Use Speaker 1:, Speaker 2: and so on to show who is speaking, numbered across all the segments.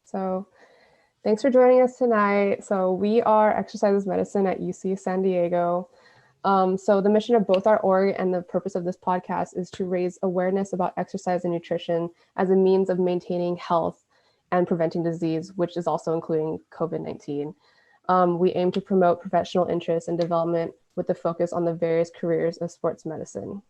Speaker 1: So thanks for joining us tonight. So we are Exercise Medicine at UC San Diego. So the mission of both our org and the purpose of this podcast is to raise awareness about exercise and nutrition as a means of maintaining health and preventing disease, which is also including COVID-19. We aim to promote professional interest and development with the focus on the various careers of sports medicine.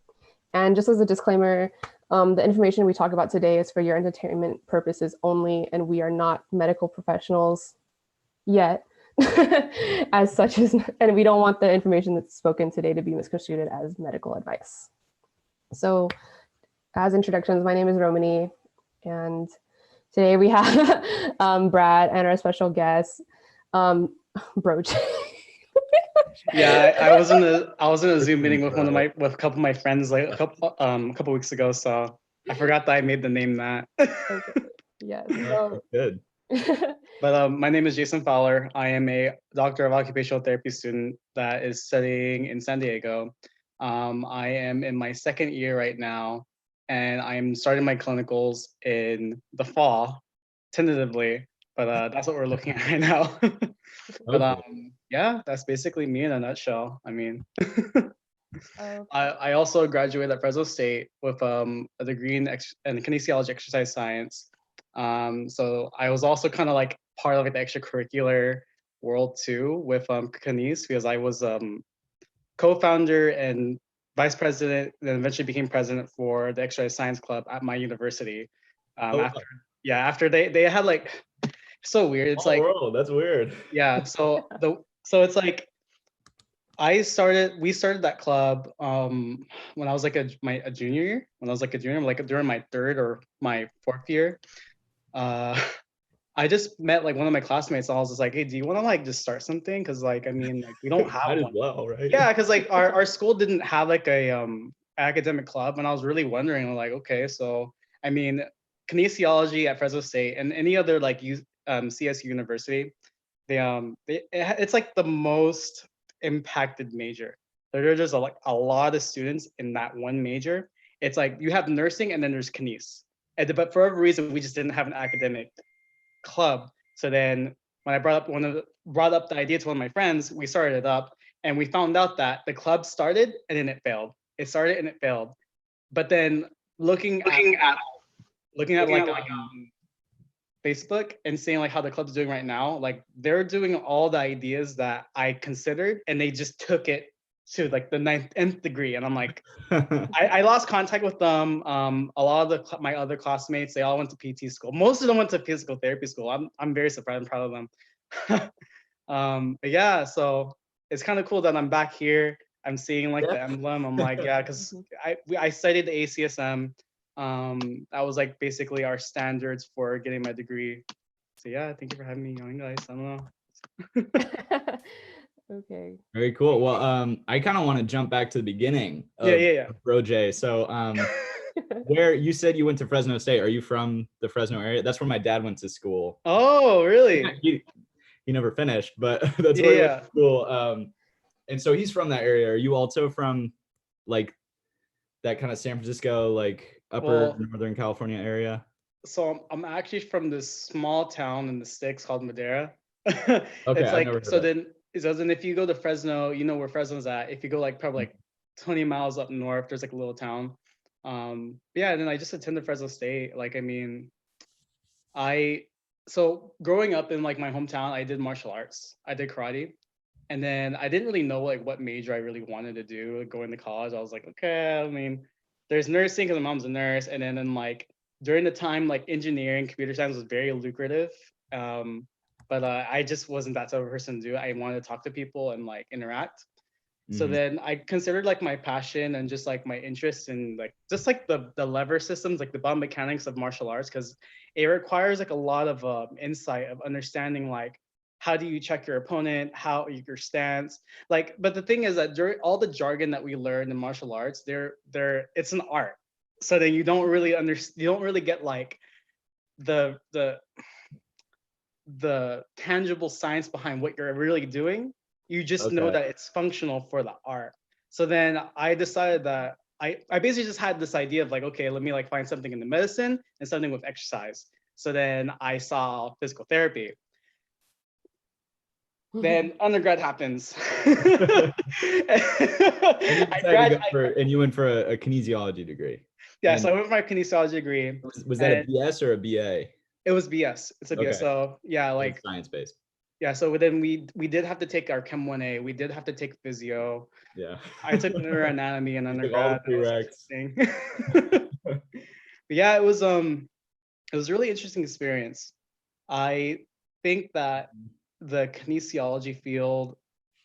Speaker 1: And just as a disclaimer, the information we talk about today is for your entertainment purposes only, and we are not medical professionals yet, as such, and we don't want the information that's spoken today to be misconstrued as medical advice. So, as introductions, my name is Romani, and today we have Brad and our special guest, Broach.
Speaker 2: Yeah, I was in a Zoom meeting with a couple of my friends like a couple weeks ago, so I forgot that I made the name that.
Speaker 1: Okay. Yes. So.
Speaker 3: Good.
Speaker 2: But my name is Jason Fowler. I am a doctor of occupational therapy student that is studying in San Diego. I am in my second year right now, and I am starting my clinicals in the fall, tentatively. But that's what we're looking at right now. But yeah, that's basically me in a nutshell. I mean, I also graduated at Fresno State with a degree in kinesiology exercise science. So I was also kind of like part of like the extracurricular world too with kines, because I was co-founder and vice president, then eventually became president for the exercise science club at my university. After they had like, so weird. It's like,
Speaker 3: oh, that's weird.
Speaker 2: Yeah. So it's like we started that club when I was like a junior year. When I was like a junior, like during my third or my fourth year. I just met like one of my classmates, and I was just like, hey, do you want to like just start something? Because like, I mean, like we don't have one.
Speaker 3: Well, right?
Speaker 2: Yeah, because like our school didn't have like a academic club, and I was really wondering, like, okay, so I mean, kinesiology at Fresno State and any other like CSU university, it's like the most impacted major. There's just a lot of students in that one major. It's like you have nursing and then there's kines. But for whatever reason, we just didn't have an academic club. So then when I brought up the idea to one of my friends, we started it up, and we found out that the club started and then it failed. It started and it failed. But then looking at Facebook and seeing like how the club's doing right now, like they're doing all the ideas that I considered, and they just took it to like the 9th degree. And I'm like, I lost contact with them. A lot of my other classmates, they all went to PT school. Most of them went to physical therapy school. I'm very surprised. I'm proud of them. But yeah, so it's kind of cool that I'm back here. I'm seeing like the emblem. I'm like, yeah, because I studied the ACSM. That was like basically our standards for getting my degree. So yeah, thank you for having me on, guys. I don't know.
Speaker 1: Okay.
Speaker 3: Very cool. Well, I kind of want to jump back to the beginning of Broj. So where you said you went to Fresno State, are you from the Fresno area? That's where my dad went to school.
Speaker 2: Oh, really?
Speaker 3: He never finished, but that's where he went to school. And so he's from that area. Are you also from like that kind of San Francisco, like upper Northern California area?
Speaker 2: So I'm actually from this small town in the sticks called Madera. Okay, it's like, so then if you go to Fresno, you know where Fresno's at. If you go like probably like 20 miles up north, there's like a little town. Yeah, and then I just attended Fresno State. Like, I mean, so growing up in like my hometown, I did martial arts. I did karate. And then I didn't really know like what major I really wanted to do going to college. I was like, okay, I mean, there's nursing because my mom's a nurse. And then like during the time, like engineering, computer science was very lucrative. But I just wasn't that type of person to do. I wanted to talk to people and like interact. So then I considered like my passion and just like my interest in like just like the lever systems, like the biomechanics of martial arts, because it requires like a lot of insight of understanding like how do you check your opponent, how your stance, like. But the thing is that during all the jargon that we learn in martial arts, it's an art. So then you don't really get like the tangible science behind what you're really doing. You just know that it's functional for the art. So then I decided that I basically just had this idea of like, okay, let me like find something in the medicine and something with exercise. So then I saw physical therapy. Then undergrad happens.
Speaker 3: And you went for a kinesiology degree.
Speaker 2: Yeah, so I went for my kinesiology degree.
Speaker 3: Was that a BS or a BA?
Speaker 2: It was BS. It's a BS. Okay. So yeah, like
Speaker 3: science-based.
Speaker 2: Yeah, so then we did have to take our Chem 1A. We did have to take physio.
Speaker 3: Yeah.
Speaker 2: I took neuroanatomy in undergrad.
Speaker 3: All the
Speaker 2: but yeah, it was a really interesting experience. I think that the kinesiology field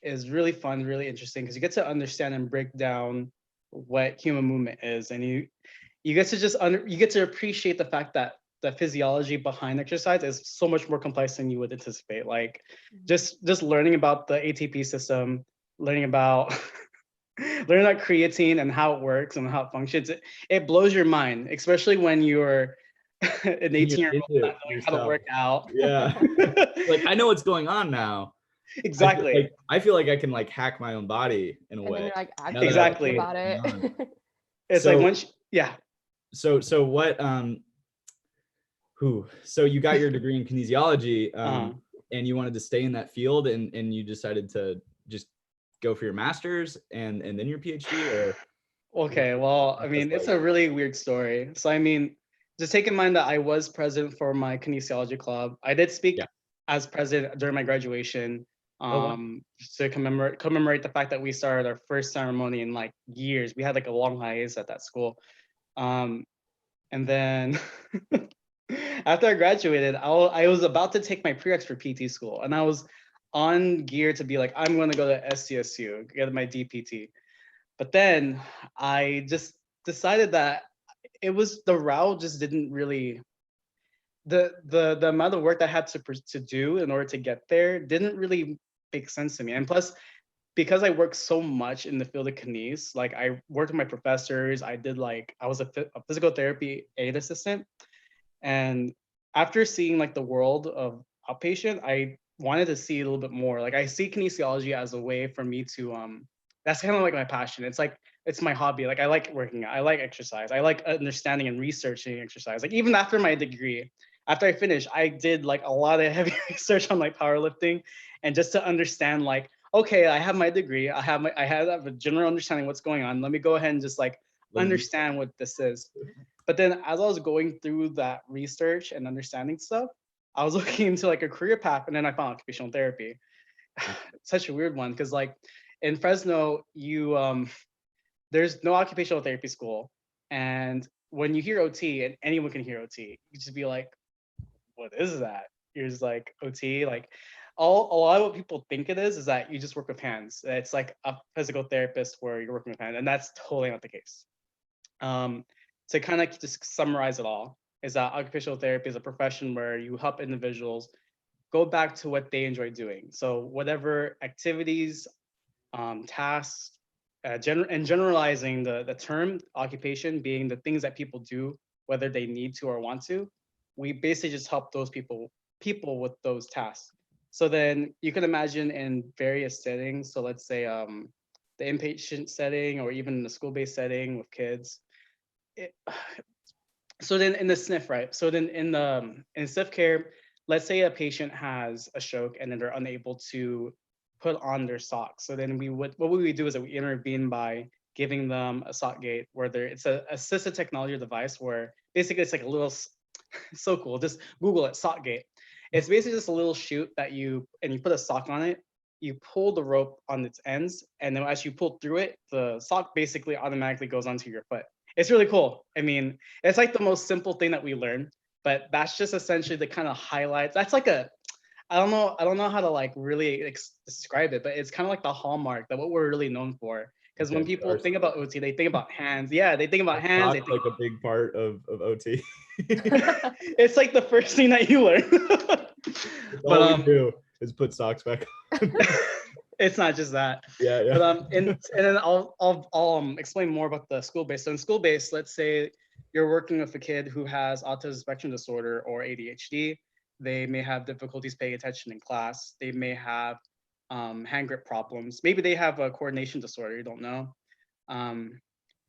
Speaker 2: is really fun, really interesting, because you get to understand and break down what human movement is, and you get to you get to appreciate the fact that the physiology behind exercise is so much more complex than you would anticipate. Like just learning about the ATP system, learning about creatine and how it works and how it functions. It blows your mind, especially when you're an 18-year-old not knowing how to work out.
Speaker 3: Yeah. Like, I know what's going on now.
Speaker 2: Exactly.
Speaker 3: I feel like I can like hack my own body in a way.
Speaker 1: And then you're like,
Speaker 2: exactly
Speaker 1: about it.
Speaker 2: It's so, like once, yeah.
Speaker 3: So what, so you got your degree in kinesiology, and you wanted to stay in that field, and you decided to just go for your master's and then your PhD, or?
Speaker 2: Okay, well, I mean, it's a really weird story. So, I mean, just take in mind that I was president for my kinesiology club. I did speak as president during my graduation, to commemorate the fact that we started our first ceremony in like years. We had like a long hiatus at that school. And then after I graduated, I was about to take my prereqs for PT school, and I was on gear to be like, I'm going to go to SCSU, get my DPT. But then I just decided that it was the route just didn't really, the amount of work that I had to do in order to get there didn't really make sense to me. And plus, because I worked so much in the field of kines, like I worked with my professors, I was a physical therapy aid assistant. And after seeing like the world of outpatient, I wanted to see a little bit more. Like I see kinesiology as a way for me to, that's kind of like my passion. It's like, it's my hobby. Like I like working out, I like exercise, I like understanding and researching exercise. Like even after my degree, after I finished, I did like a lot of heavy research on like powerlifting, and just to understand like, okay, I have my degree, I have a general understanding what's going on. Let me go ahead and just like understand what this is. But then as I was going through that research and understanding stuff, I was looking into like a career path, and then I found occupational therapy. Such a weird one, because like in Fresno, there's no occupational therapy school. And when you hear OT, and anyone can hear OT, you just be like, what is that? You're just like, OT, like a lot of what people think it is that you just work with hands. It's like a physical therapist where you're working with hands, and that's totally not the case. To kind of just summarize it all, is that occupational therapy is a profession where you help individuals go back to what they enjoy doing. So whatever activities, tasks, and generalizing the term occupation being the things that people do, whether they need to or want to, we basically just help those people with those tasks. So then you can imagine in various settings. So let's say the inpatient setting, or even the school-based setting with kids. So then in the SNF, right? So then in SNF care, let's say a patient has a stroke and then they're unable to put on their socks. So then what we would do is that we intervene by giving them a sock gate, where it's a assistive technology device where basically it's like a little, so cool. Just Google it, sock gate. It's basically just a little chute that you put a sock on it. You pull the rope on its ends, and then as you pull through it, the sock basically automatically goes onto your foot. It's really cool. I mean, it's like the most simple thing that we learn, but that's just essentially the kind of highlights. That's like I don't know how to like really describe it, but it's kind of like the hallmark that what we're really known for. Because when people think about OT, they think about hands. Yeah, they think about hands. They think
Speaker 3: like a big part of OT.
Speaker 2: It's like the first thing that you learn.
Speaker 3: All we do is put socks back on.
Speaker 2: It's not just that.
Speaker 3: Yeah.
Speaker 2: But and then I'll explain more about the school-based. So in school-based, let's say you're working with a kid who has autism spectrum disorder or ADHD. They may have difficulties paying attention in class. They may have hand grip problems. Maybe they have a coordination disorder, you don't know. And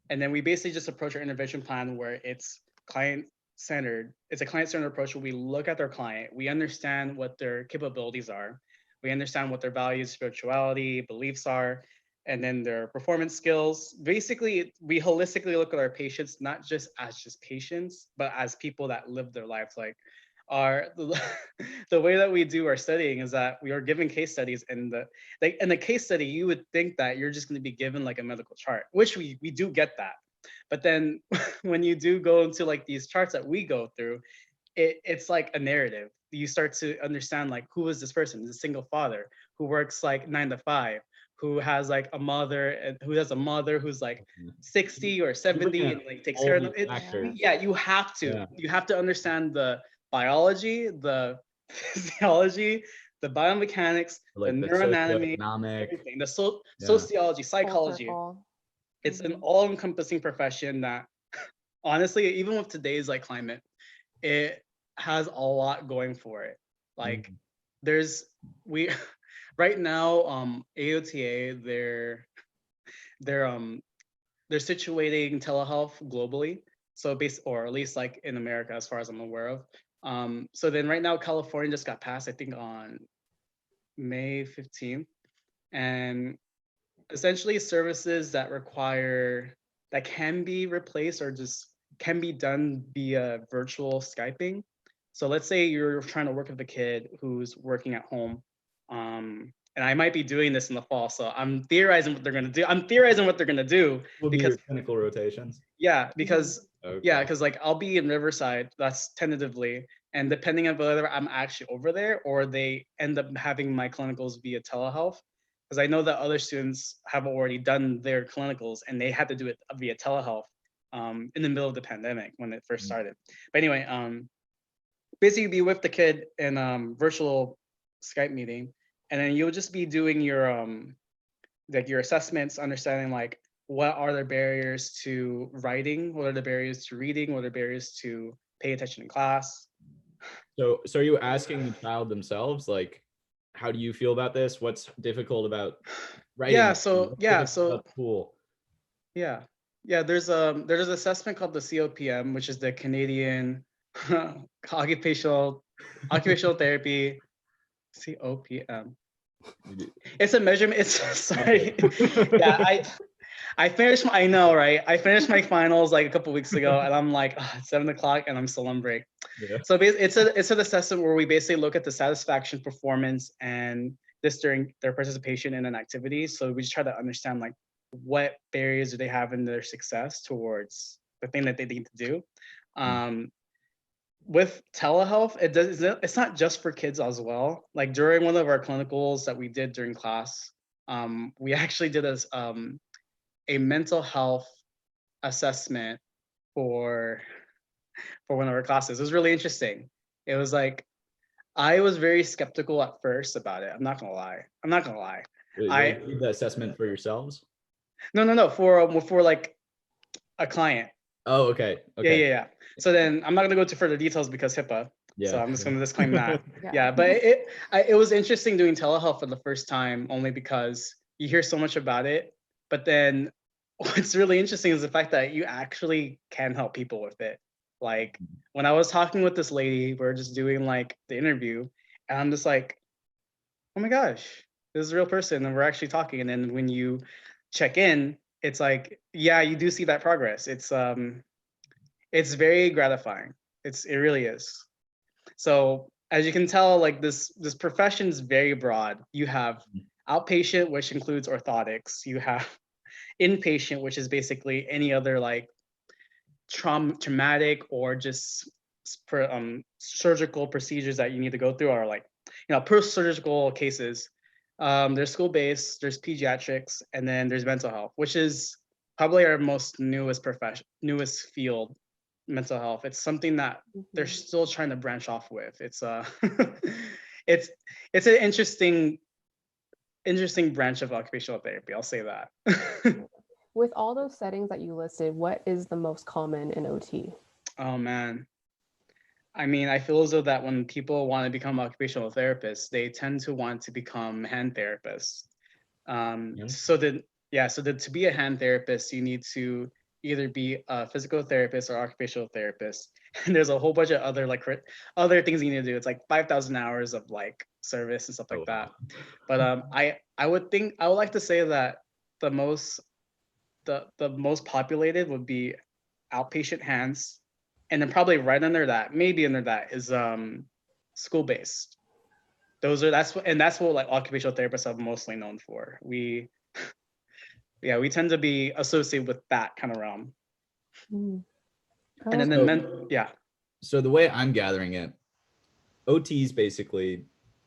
Speaker 2: then we basically just approach our intervention plan where it's client client-centered. It's a client-centered approach where we look at their client, we understand what their capabilities are, we understand what their values, spirituality, beliefs are, and then their performance skills. Basically, we holistically look at our patients, not just as just patients, but as people that live their lives. Like the way that we do our studying is that we are given case studies, and in the case study, you would think that you're just going to be given like a medical chart, which we do get that. But then when you do go into like these charts that we go through, it's like a narrative. You start to understand like, who is this person? Is a single father who works like 9 to 5, who has like a mother, and who has a mother who's like 60 or 70 and like takes care of them. You have to understand the biology, the physiology, the biomechanics, like the neuroanatomy, everything, the sociology, psychology. It's an all-encompassing profession that honestly, even with today's like climate, it has a lot going for it. Like we right now, AOTA, they're situating telehealth globally. So or at least like in America, as far as I'm aware of. So then right now, California just got passed, I think on May 15th. And essentially services that can be replaced or just can be done via virtual Skyping. So let's say you're trying to work with a kid who's working at home. And I might be doing this in the fall, so I'm theorizing what they're going to do.
Speaker 3: Will because be clinical rotations.
Speaker 2: Yeah, because like I'll be in Riverside, that's tentatively, and depending on whether I'm actually over there or they end up having my clinicals via telehealth, because I know that other students have already done their clinicals and they had to do it via telehealth in the middle of the pandemic when it first started. But anyway, basically be with the kid in virtual Skype meeting, and then you'll just be doing your like your assessments, understanding like what are the barriers to writing, what are the barriers to reading, what are the barriers to pay attention in class.
Speaker 3: So are you asking the child themselves, like, how do you feel about this? What's difficult about writing?
Speaker 2: Cool. There's an assessment called the COPM, which is the Canadian Occupational Therapy COPM. It's a measurement. Sorry. I finished I know, right? I finished my finals like a couple weeks ago, and I'm like, it's 7 o'clock and I'm still on break. Yeah. So it's an assessment where we basically look at the satisfaction, performance, and this during their participation in an activity. So we just try to understand like what barriers do they have in their success towards the thing that they need to do. With telehealth, it's not just for kids as well. Like during one of our clinicals that we did during class, we actually did a mental health assessment for one of our classes. It was really interesting. It was like, I was very skeptical at first about it. I'm not gonna lie.
Speaker 3: I did the assessment for yourselves?
Speaker 2: No. For like a client.
Speaker 3: Oh, okay.
Speaker 2: Yeah. So then I'm not gonna go into further details because HIPAA. Yeah. So I'm just gonna disclaim that. But it was interesting doing telehealth for the first time, only because you hear so much about it. But then what's really interesting is the fact that you actually can help people with it. Like when I was talking with this lady, we're just doing like the interview, and I'm just like, oh my gosh, this is a real person, and we're actually talking. And then when you check in, it's like, yeah, you do see that progress. It's very gratifying. It really is. So as you can tell, like this profession is very broad. You have outpatient, which includes orthotics. You have inpatient, which is basically any other like traumatic or just surgical procedures that you need to go through, are like, post-surgical cases. There's school-based, there's pediatrics, and then there's mental health, which is probably our newest field, mental health. It's something that they're still trying to branch off with. It's it's an interesting branch of occupational therapy, I'll say that.
Speaker 1: With all those settings that you listed, what is the most common in OT? Oh
Speaker 2: man. I mean, I feel as though that when people want to become occupational therapists, they tend to want to become hand therapists. So to be a hand therapist, you need to either be a physical therapist or occupational therapist. And there's a whole bunch of other like other things you need to do. It's like 5,000 hours of like service and stuff like that. But I would like to say that the most populated would be outpatient hands, and then probably right under that, maybe under that is school based. That's what like occupational therapists are mostly known for. We tend to be associated with that kind of realm.
Speaker 1: Mm.
Speaker 2: And then
Speaker 3: So the way I'm gathering it, OTs basically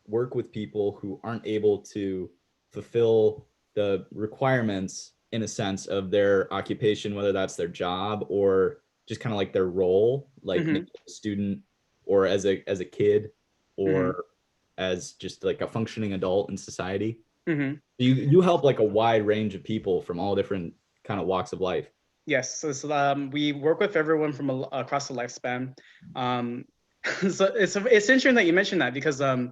Speaker 3: work with people who aren't able to fulfill the requirements in a sense of their occupation, whether that's their job or just kind of like their role, like maybe a student or as a kid or as just like a functioning adult in society. You help like a wide range of people from all different kind of walks of life.
Speaker 2: Yes, so we work with everyone from across the lifespan. So it's interesting that you mentioned that, because I'll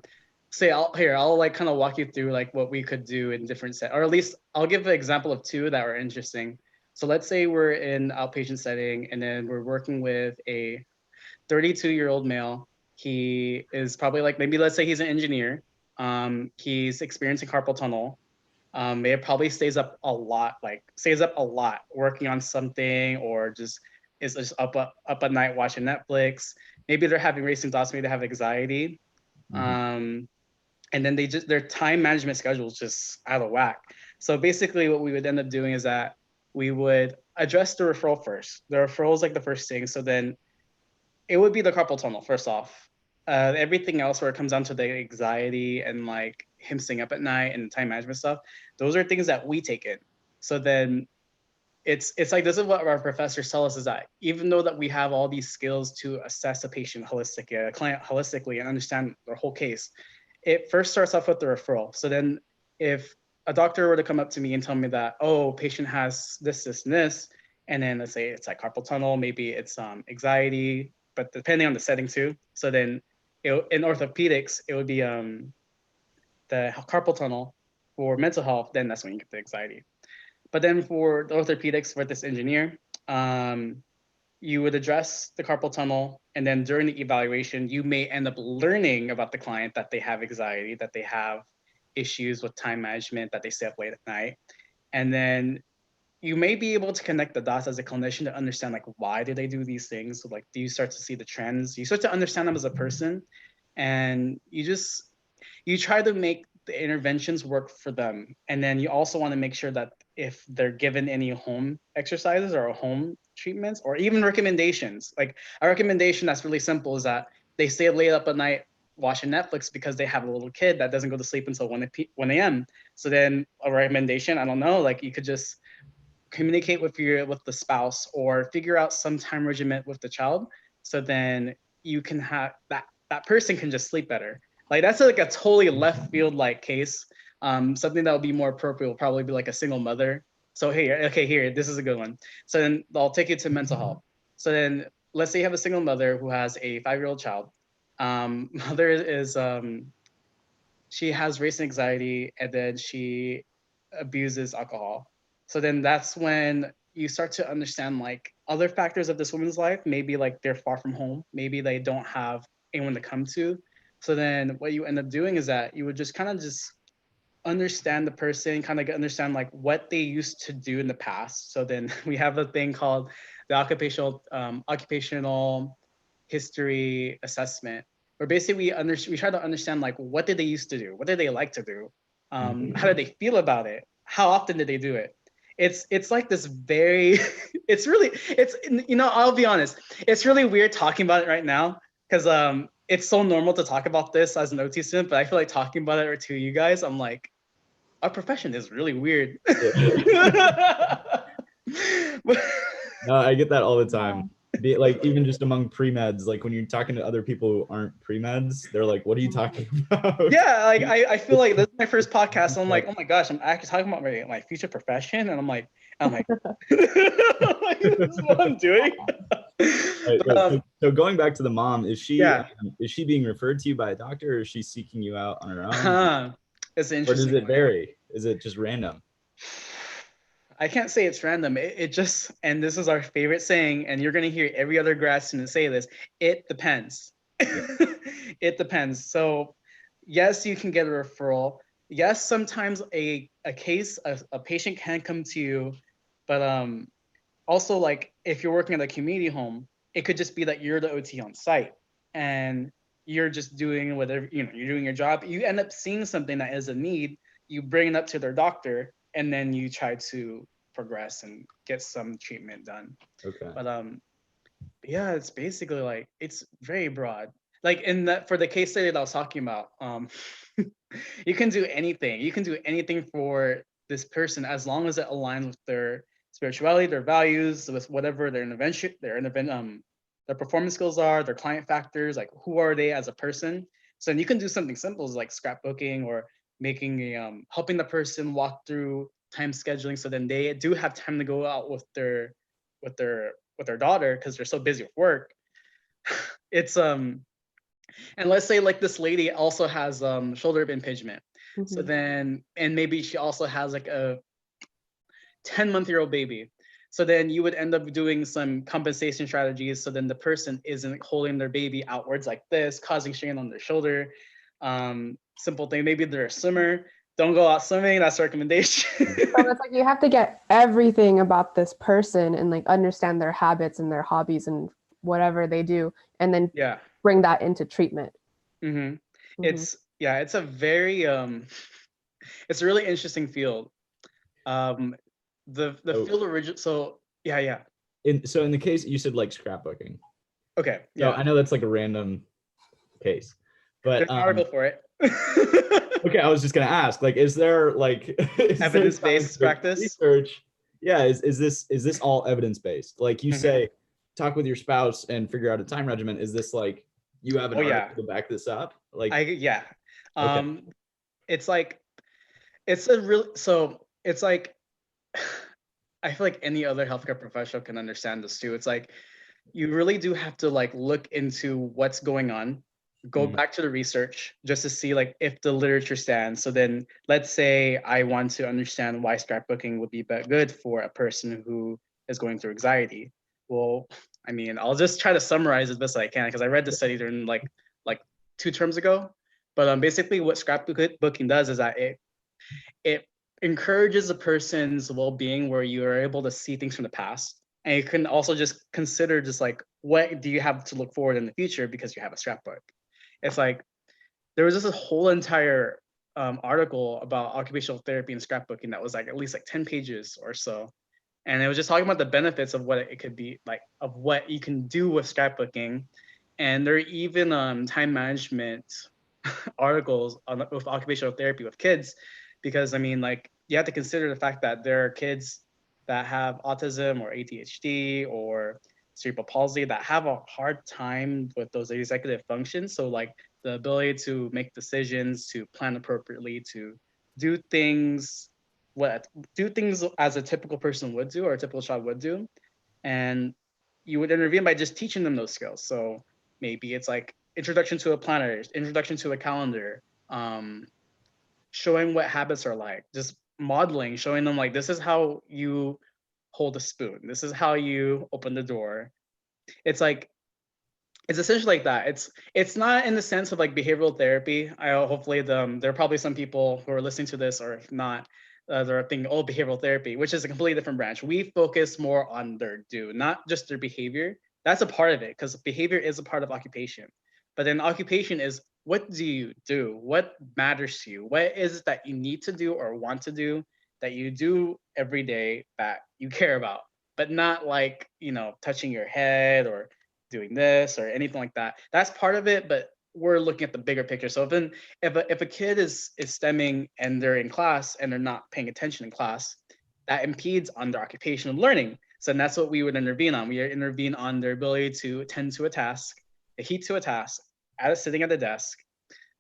Speaker 2: like kind of walk you through like what we could do in different or at least I'll give an example of two that are interesting. So let's say we're in outpatient setting, and then we're working with a 32-year-old male. He is probably like, maybe let's say he's an engineer. He's experiencing carpal tunnel. It probably stays up a lot working on something, or just is just up at night watching Netflix. Maybe they're having racing thoughts, maybe they have anxiety. And then their time management schedule is just out of whack. So basically what we would end up doing is that we would address the referral first. The referral is like the first thing. So then it would be the carpal tunnel first off. Everything else, where it comes down to the anxiety and like him staying up at night and time management stuff, those are things that we take in. So then it's like, this is what our professors tell us, is that even though that we have all these skills to assess a patient holistically, a client holistically, and understand their whole case, it first starts off with the referral. So then if a doctor were to come up to me and tell me that, oh, patient has this, this, and this, and then let's say it's like carpal tunnel, maybe it's anxiety, but depending on the setting too. So then in orthopedics, it would be the carpal tunnel. For mental health, then that's when you get the anxiety. But then for the orthopedics, for this engineer, you would address the carpal tunnel, and then during the evaluation, you may end up learning about the client that they have anxiety, that they have issues with time management, that they stay up late at night. And then you may be able to connect the dots as a clinician to understand like, why do they do these things? So like, do you start to see the trends? You start to understand them as a person, and you try to make the interventions work for them. And then you also want to make sure that if they're given any home exercises or home treatments, or even recommendations, like a recommendation that's really simple is that they stay late up at night watching Netflix because they have a little kid that doesn't go to sleep until 1 a.m. So then a recommendation, I don't know, like you could just communicate with the spouse, or figure out some time regimen with the child. So then you can have that person can just sleep better. Like that's like a totally left field like case. Something that would be more appropriate will probably be like a single mother. So here, this is a good one. So then I'll take you to mental health. So then let's say you have a single mother who has a 5-year-old child. Mother is she has racing anxiety, and then she abuses alcohol. So then that's when you start to understand like other factors of this woman's life. Maybe like they're far from home. Maybe they don't have anyone to come to. So then what you end up doing is that you would just kind of just understand the person, kind of understand like what they used to do in the past. So then we have a thing called the occupational history assessment, where basically we try to understand like, what did they used to do? What did they like to do? How did they feel about it? How often did they do it? It's like this very, it's I'll be honest, it's really weird talking about it right now, because it's so normal to talk about this as an OT student, but I feel like talking about it to you guys, I'm like, our profession is really weird.
Speaker 3: No, I get that all the time. Like even just among pre-meds, like when you're talking to other people who aren't pre-meds, they're like, what are you talking about?
Speaker 2: Yeah, like I feel like this is my first podcast, so I'm like, oh my gosh, I'm actually talking about my future profession, and I'm like this is what I'm doing.
Speaker 3: Right, so going back to the mom, is she being referred to you by a doctor, or is she seeking you out on her own?
Speaker 2: It's interesting.
Speaker 3: Or does it vary? Is it just random?
Speaker 2: I can't say it's random. It just, and this is our favorite saying, and you're going to hear every other grad student say this, it depends.
Speaker 3: Yeah.
Speaker 2: It depends. So yes, you can get a referral. Yes, sometimes a patient can come to you, but also, like, if you're working at a community home, it could just be that you're the OT on site and you're just doing whatever, you're doing your job. You end up seeing something that is a need, you bring it up to their doctor, and then you try to progress and get some treatment done.
Speaker 3: Okay.
Speaker 2: But yeah, it's basically like, it's very broad. Like in that, for the case study that I was talking about, you can do anything. You can do anything for this person as long as it aligns with their spirituality, their values, with whatever their their performance skills are, their client factors, like who are they as a person. So you can do something simple as like scrapbooking or making a helping the person walk through time scheduling, so then they do have time to go out with their daughter because they're so busy with work. It's and let's say like this lady also has shoulder impingement. So then, and maybe she also has like a 10-month-old baby. So then you would end up doing some compensation strategies. So then the person isn't holding their baby outwards like this, causing strain on their shoulder. Simple thing, maybe they're a swimmer. Don't go out swimming, that's a recommendation.
Speaker 1: So it's like you have to get everything about this person and like understand their habits and their hobbies and whatever they do, and then bring that into treatment.
Speaker 2: It's a very it's a really interesting field. The field original. So yeah.
Speaker 3: In the case you said like scrapbooking.
Speaker 2: Okay.
Speaker 3: Yeah. So I know that's like a random case, but
Speaker 2: there's an article for it.
Speaker 3: Okay, I was just gonna ask, like, is there like
Speaker 2: evidence-based practice
Speaker 3: research? Yeah, is this all evidence-based? Like you say, talk with your spouse and figure out a time regimen. Is this like you have an article to back this up? Like
Speaker 2: okay. It's like it's a real so it's like I feel like any other healthcare professional can understand this too. It's like you really do have to like look into what's going on, go back to the research just to see like if the literature stands. So then let's say I want to understand why scrapbooking would be good for a person who is going through anxiety. Well, I mean, I'll just try to summarize as best I can because I read the study during like 2 terms ago. But basically what scrapbooking does is that it encourages a person's well-being where you are able to see things from the past. And you can also just consider just like, what do you have to look forward in the future because you have a scrapbook? It's like, there was just a whole entire article about occupational therapy and scrapbooking that was like at least like 10 pages or so. And it was just talking about the benefits of what it could be like, of what you can do with scrapbooking. And there are even time management articles with occupational therapy with kids, because I mean, like, you have to consider the fact that there are kids that have autism or ADHD or cerebral palsy that have a hard time with those executive functions. So like the ability to make decisions, to plan appropriately, to do things as a typical person would do or a typical child would do. And you would intervene by just teaching them those skills. So maybe it's like introduction to a planner, introduction to a calendar, showing what habits are like, just modeling, showing them like, this is how you hold a spoon. This is how you open the door. It's like, it's essentially like that. It's not in the sense of like behavioral therapy. Hopefully there are probably some people who are listening to this, or if not, they're thinking, oh, behavioral therapy, which is a completely different branch. We focus more on their do, not just their behavior. That's a part of it, because behavior is a part of occupation. But then occupation is, what do you do? What matters to you? What is it that you need to do or want to do that you do every day that you care about, but not like, touching your head or doing this or anything like that. That's part of it, but we're looking at the bigger picture. So if a kid is stemming and they're in class and they're not paying attention in class, that impedes on their occupational learning. So that's what we would intervene on. We intervene on their ability to attend to a task, adhere to a task, sitting at a desk.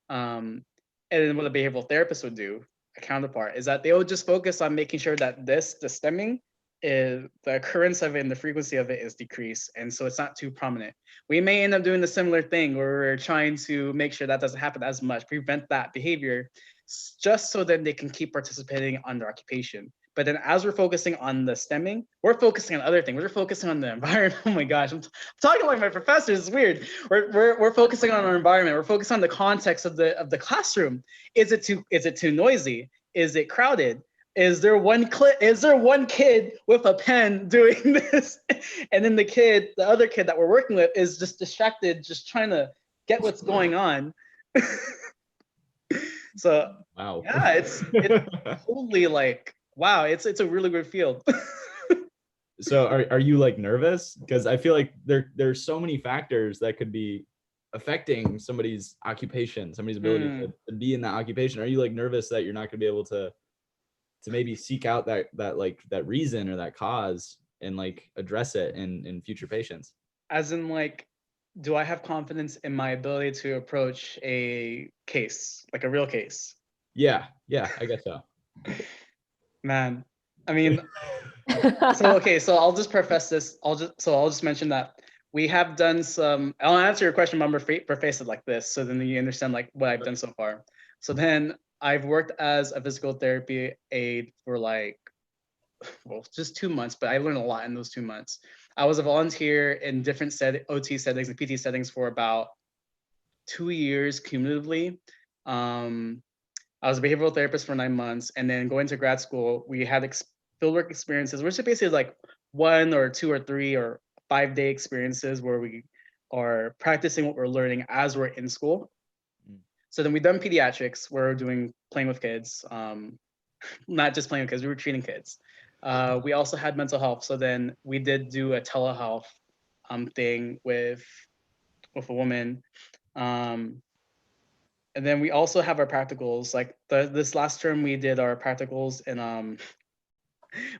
Speaker 2: And then what a behavioral therapist would do, a counterpart, is that they would just focus on making sure that the stemming is, the occurrence of it and the frequency of it is decreased. And so it's not too prominent. We may end up doing the similar thing where we're trying to make sure that doesn't happen as much, prevent that behavior, just so that they can keep participating on their occupation. But then as we're focusing on the stemming, we're focusing on other things. We're focusing on the environment. Oh my gosh, I'm talking like my professors. It's weird. We're focusing on our environment. We're focusing on the context of the classroom. Is it too noisy? Is it crowded? Is there one kid with a pen doing this? And then the other kid that we're working with is just distracted, just trying to get what's going on. So
Speaker 3: wow.
Speaker 2: Yeah, it's totally like, wow, it's a really good field.
Speaker 3: So are you like nervous? Because I feel like there's so many factors that could be affecting somebody's occupation, somebody's ability to be in that occupation. Are you like nervous that you're not gonna be able to maybe seek out that reason or that cause and like address it in future patients?
Speaker 2: As in, like, do I have confidence in my ability to approach a case, like a real case?
Speaker 3: Yeah, I guess so.
Speaker 2: Man, I mean, so I'll just preface this. I'll just mention that we have done some. I'll answer your question, but I'm gonna preface it like this, so then you understand like what I've done so far. So then I've worked as a physical therapy aide for like, well, just 2 months, but I learned a lot in those 2 months. I was a volunteer in different OT settings and PT settings for about 2 years cumulatively. I was a behavioral therapist for 9 months, and then going to grad school, we had fieldwork experiences, which are basically like 1 or 2 or 3 or 5-day experiences where we are practicing what we're learning as we're in school. So then we've done pediatrics, where we're doing playing with kids, not just playing with kids, we were treating kids. We also had mental health. So then we did do a telehealth thing with a woman. And then we also have our practicals. Like this last term, we did our practicals in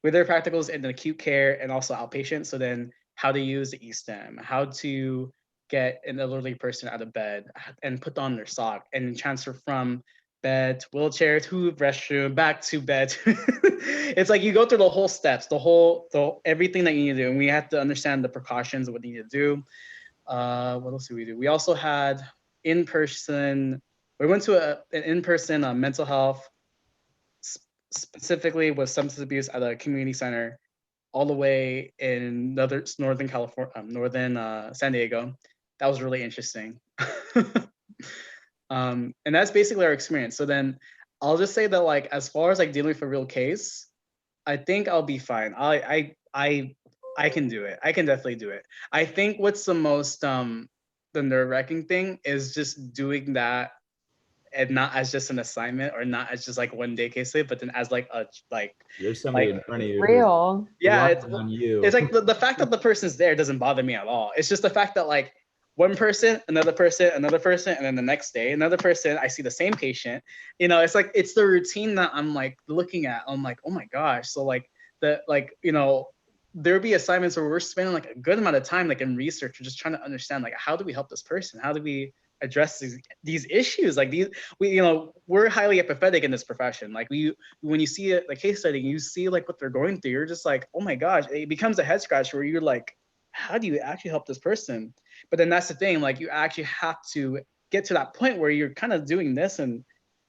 Speaker 2: we did practicals in acute care and also outpatient. So then how to use the ESTEM, how to get an elderly person out of bed and put on their sock and transfer from bed to wheelchair to restroom back to bed. It's like you go through the whole steps, the everything that you need to do, and we have to understand the precautions of what you need to do. What else did we do? We also had in-person. We went to an in-person mental health, specifically with substance abuse at a community center, all the way in northern California, northern San Diego. That was really interesting. And that's basically our experience. So then I'll just say that, like, as far as like dealing with a real case, I think I'll be fine. I can do it. I can definitely do it. I think what's the most the nerve-wracking thing is just doing that, and not as just an assignment or not as just like 1-day case study, but then as like
Speaker 3: there's somebody
Speaker 2: like,
Speaker 3: in front of you.
Speaker 1: Real.
Speaker 2: Yeah,
Speaker 3: it's on you.
Speaker 2: It's like the fact that the person's there doesn't bother me at all. It's just the fact that like one person, another person, another person, and then the next day another person, I see the same patient. You know, it's like it's the routine that I'm like looking at. I'm like, oh my gosh. So like there'll be assignments where we're spending like a good amount of time like in research or just trying to understand like how do we help this person? How do we address these issues? Like we're highly empathetic in this profession. Like when you see a case study, you see like what they're going through, you're just like, oh my gosh, it becomes a head scratch where you're like, how do you actually help this person? But then that's the thing, like you actually have to get to that point where you're kind of doing this and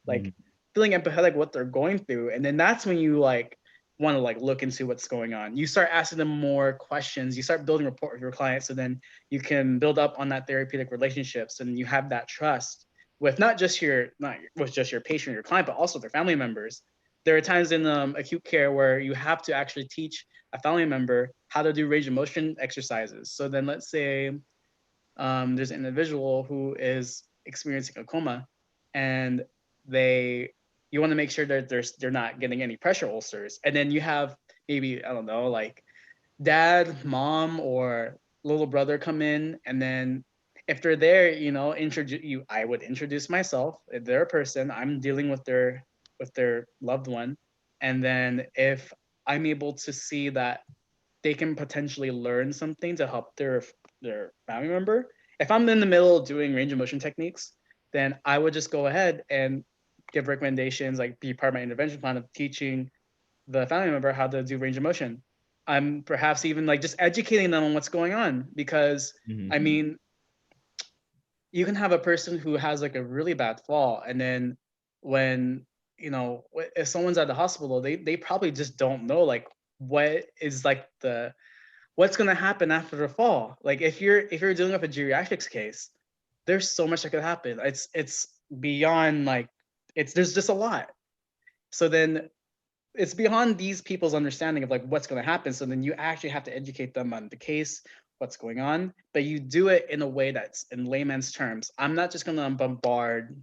Speaker 2: like feeling empathetic what they're going through. And then that's when you like want to like look into what's going on. You start asking them more questions, you start building rapport with your clients, so then you can build up on that therapeutic relationships, and you have that trust with not just your patient or your client, but also their family members. There are times in acute care where you have to actually teach a family member how to do range of motion exercises. So then let's say there's an individual who is experiencing a coma, and you want to make sure that they're not getting any pressure ulcers. And then you have maybe, I don't know, like dad, mom, or little brother come in, and then if they're there, I would introduce myself. If they're a person, I'm dealing with their loved one. And then if I'm able to see that they can potentially learn something to help their family member, if I'm in the middle of doing range of motion techniques, then I would just go ahead and give recommendations, like be part of my intervention plan of teaching the family member how to do range of motion. I'm perhaps even like just educating them on what's going on, because I mean, you can have a person who has like a really bad fall, and then when if someone's at the hospital, they probably just don't know like what is like what's going to happen after the fall. Like if you're dealing with a geriatrics case, there's so much that could happen. It's beyond like there's just a lot. So then it's beyond these people's understanding of like what's going to happen. So then you actually have to educate them on the case, what's going on, but you do it in a way that's in layman's terms. I'm not just going to bombard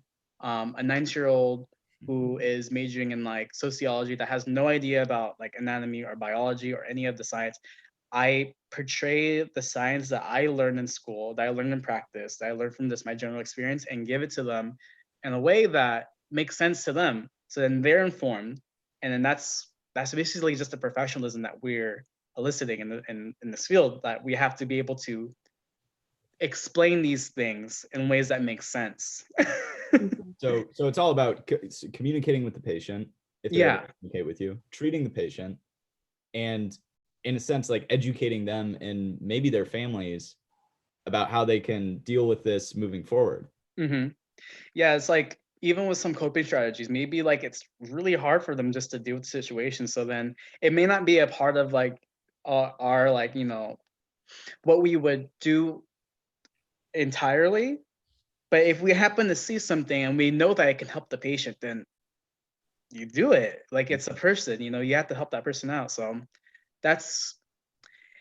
Speaker 2: a 9-year-old who is majoring in like sociology that has no idea about like anatomy or biology or any of the science. I portray the science that I learned in school, that I learned in practice, that I learned from my general experience, and give it to them in a way that makes sense to them. So then they're informed. And then that's basically just the professionalism that we're eliciting in this field, that we have to be able to explain these things in ways that make sense.
Speaker 3: So it's all about communicating with the patient, if they communicate with you, treating the patient, and in a sense, like educating them and maybe their families about how they can deal with this moving forward.
Speaker 2: Mm-hmm. Yeah, it's like, even with some coping strategies, maybe like it's really hard for them just to deal with the situation. So then it may not be a part of like our like, what we would do entirely. But if we happen to see something and we know that it can help the patient, then you do it. Like it's a person, you have to help that person out. So that's,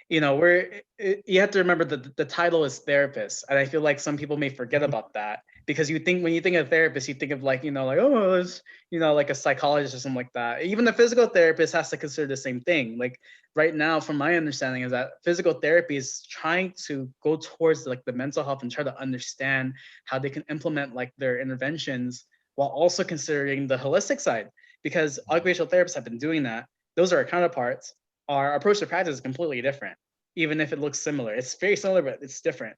Speaker 2: you have to remember that the title is therapist. And I feel like some people may forget about that, because when you think of therapist, you think of like, like, oh, it's, like a psychologist or something like that. Even the physical therapist has to consider the same thing. Like right now, from my understanding, is that physical therapy is trying to go towards like the mental health and try to understand how they can implement like their interventions while also considering the holistic side, because occupational therapists have been doing that. Those are our counterparts. Our approach to practice is completely different, even if it looks similar. It's very similar, but it's different.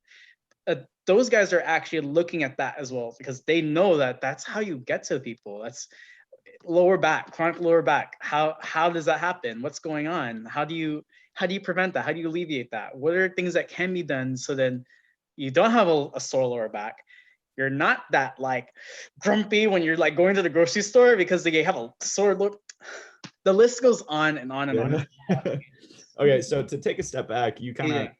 Speaker 2: Those guys are actually looking at that as well, because they know that that's how you get to people. That's lower back, chronic lower back. How does that happen? What's going on? How do you prevent that? How do you alleviate that? What are things that can be done so then you don't have a sore lower back? You're not that like grumpy when you're like going to the grocery store because they have a sore look. The list goes on and on and on.
Speaker 3: Okay, so to take a step back, you kind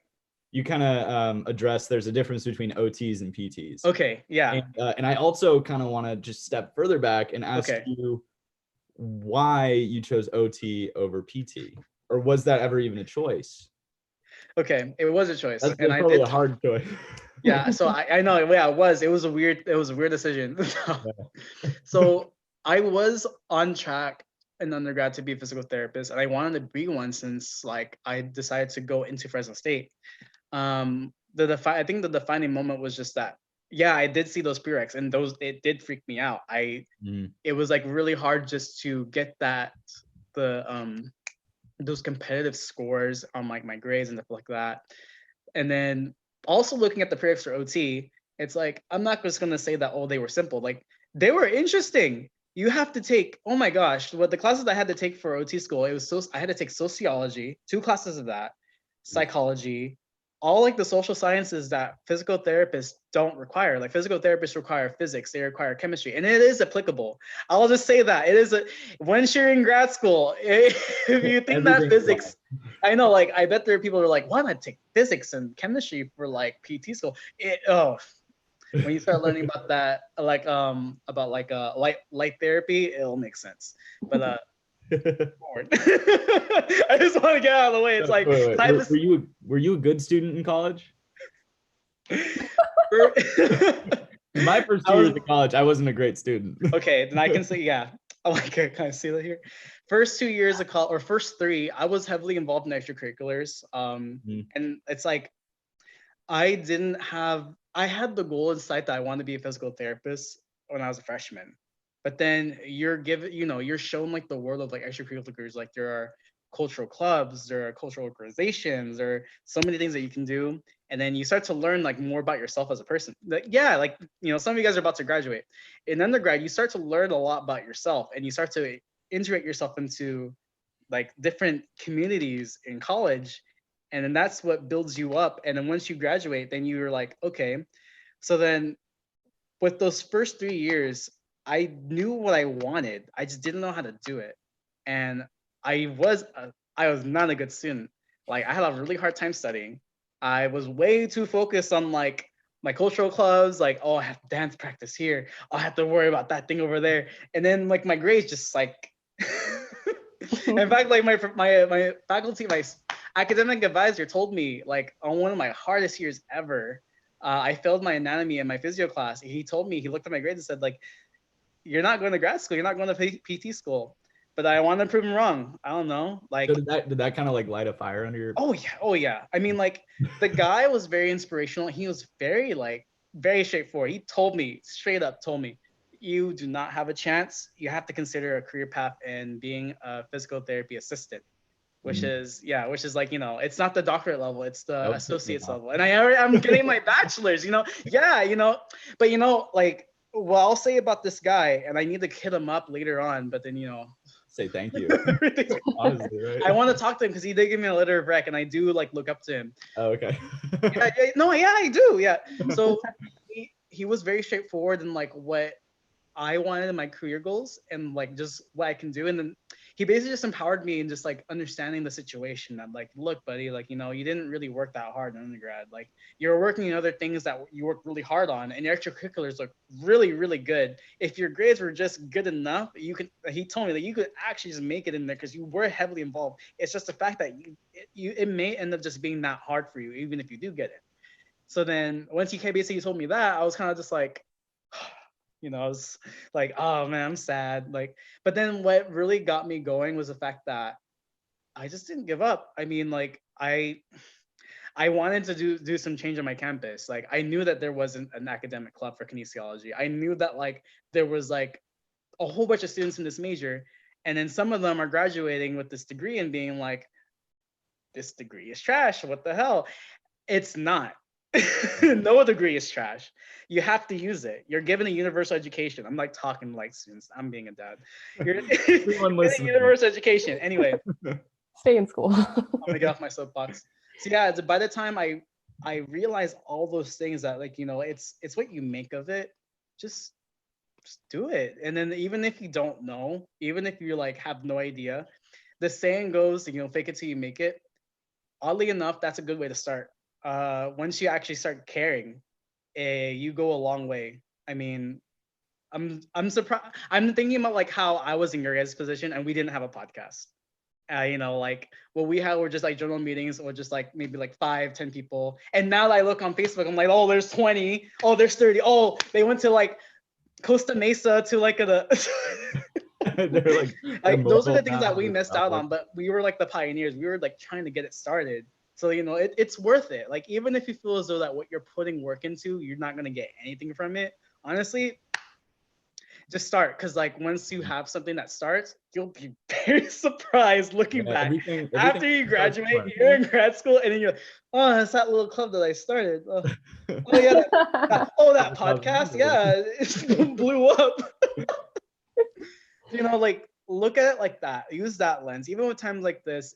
Speaker 3: of address there's a difference between OTs and PTs.
Speaker 2: Okay, yeah.
Speaker 3: And I also kind of want to just step further back and ask you why you chose OT over PT, or was that ever even a choice?
Speaker 2: Okay, it was a choice.
Speaker 3: That's probably a hard choice.
Speaker 2: Yeah, so I know. Yeah, it was a weird decision. So I was on track in undergrad to be a physical therapist, and I wanted to be one since like I decided to go into Fresno State. I think the defining moment was just that, yeah, I did see those prereqs, and it did freak me out. It was like really hard just to get those competitive scores on like my grades and stuff like that. And then also looking at the prereqs for OT, it's like, I'm not just going to say that, oh, they were simple. Like they were interesting. You have to take, oh my gosh, what the classes I had to take for OT school, I had to take sociology, 2 classes of that, psychology, all like the social sciences that physical therapists don't require. Like physical therapists require physics, they require chemistry, and it is applicable. I'll just say that it is once you're in grad school, if you think that physics, I know, like I bet there are people who are like, why not take physics and chemistry for like PT school? When you start learning about that, like light therapy, it'll make sense. But I just want to get out of the way. It's like,
Speaker 3: wait. Were you a good student in college? My first 2 years of college, I wasn't a great student.
Speaker 2: Okay, then I can say, yeah. I kind of see that here. First 2 years of college, or first 3, I was heavily involved in extracurriculars. And it's like, I had the goal in sight that I wanted to be a physical therapist when I was a freshman. But then you're shown like the world of like extracurriculars. Like there are cultural clubs, there are cultural organizations, there are so many things that you can do. And then you start to learn like more about yourself as a person. Like, yeah, like, some of you guys are about to graduate. In undergrad, you start to learn a lot about yourself, and you start to integrate yourself into like different communities in college. And then that's what builds you up. And then once you graduate, then you're like, okay. So then with those first 3 years, I knew what I wanted. I just didn't know how to do it. And I was not a good student. Like I had a really hard time studying. I was way too focused on like my cultural clubs, like, oh, I have dance practice here. Oh, I have to worry about that thing over there. And then like my grades just like in fact, like my faculty, my academic advisor told me like on one of my hardest years ever, I failed my anatomy and my physio class. He told me, he looked at my grades and said like, you're not going to grad school, you're not going to PT school. But I want to prove him wrong. I don't know. Like,
Speaker 3: so did that kind of like light a fire under your?
Speaker 2: Oh yeah. I mean, like the guy was very inspirational. He was very straightforward. He told me straight up, you do not have a chance. You have to consider a career path in being a physical therapy assistant, which is like, it's not the doctorate level, it's the associate's level. And I'm getting my bachelor's, but like what I'll say about this guy, and I need to hit him up later on, but then
Speaker 3: say thank you. Honestly, right?
Speaker 2: I want to talk to him because he did give me a letter of rec, and I do like look up to him.
Speaker 3: Oh, okay.
Speaker 2: I do. Yeah. So he was very straightforward in like what I wanted in my career goals and like just what I can do. And then he basically just empowered me in just like understanding the situation that like, look, buddy, like, you didn't really work that hard in undergrad. Like you're working in other things that you work really hard on, and your extracurriculars look really, really good. If your grades were just good enough, he told me that you could actually just make it in there because you were heavily involved. It's just the fact that it may end up just being that hard for you, even if you do get it. So then once he basically told me that, I was kind of just like, I was like, oh man, I'm sad. Like, but then what really got me going was the fact that I just didn't give up. I mean, like I wanted to do some change on my campus. Like I knew that there wasn't an academic club for kinesiology. I knew that like there was like a whole bunch of students in this major, and then some of them are graduating with this degree and being like, this degree is trash. What the hell? It's not. No degree is trash. You have to use it. You're given a universal education. I'm like talking like students. I'm being a dad. You're getting a universal education. Anyway,
Speaker 1: stay in school.
Speaker 2: I'm gonna get off my soapbox. So yeah, by the time I realized all those things that like it's what you make of it. Just do it. And then even if you don't know, even if you like have no idea, the saying goes, fake it till you make it. Oddly enough, that's a good way to start. Once you actually start caring, you go a long way. I mean, I'm surprised. I'm thinking about like how I was in your guys' position and we didn't have a podcast. Like what we had were just like journal meetings or just like maybe like 5-10 people. And now that I look on Facebook, I'm like, oh, there's 20. Oh, there's 30. Oh, they went to like Costa Mesa to like they're like those are the things that we missed out on, but we were like the pioneers. We were like trying to get it started. So, it's worth it. Like, even if you feel as though that what you're putting work into, you're not going to get anything from it. Honestly, just start. Because, like, once you have something that starts, you'll be very surprised looking back. Everything after you graduate, you're in grad school, and then you're like, oh, that's that little club that I started. Oh yeah. That podcast. Yeah, it blew up. Like, look at it like that. Use that lens. Even with times like this,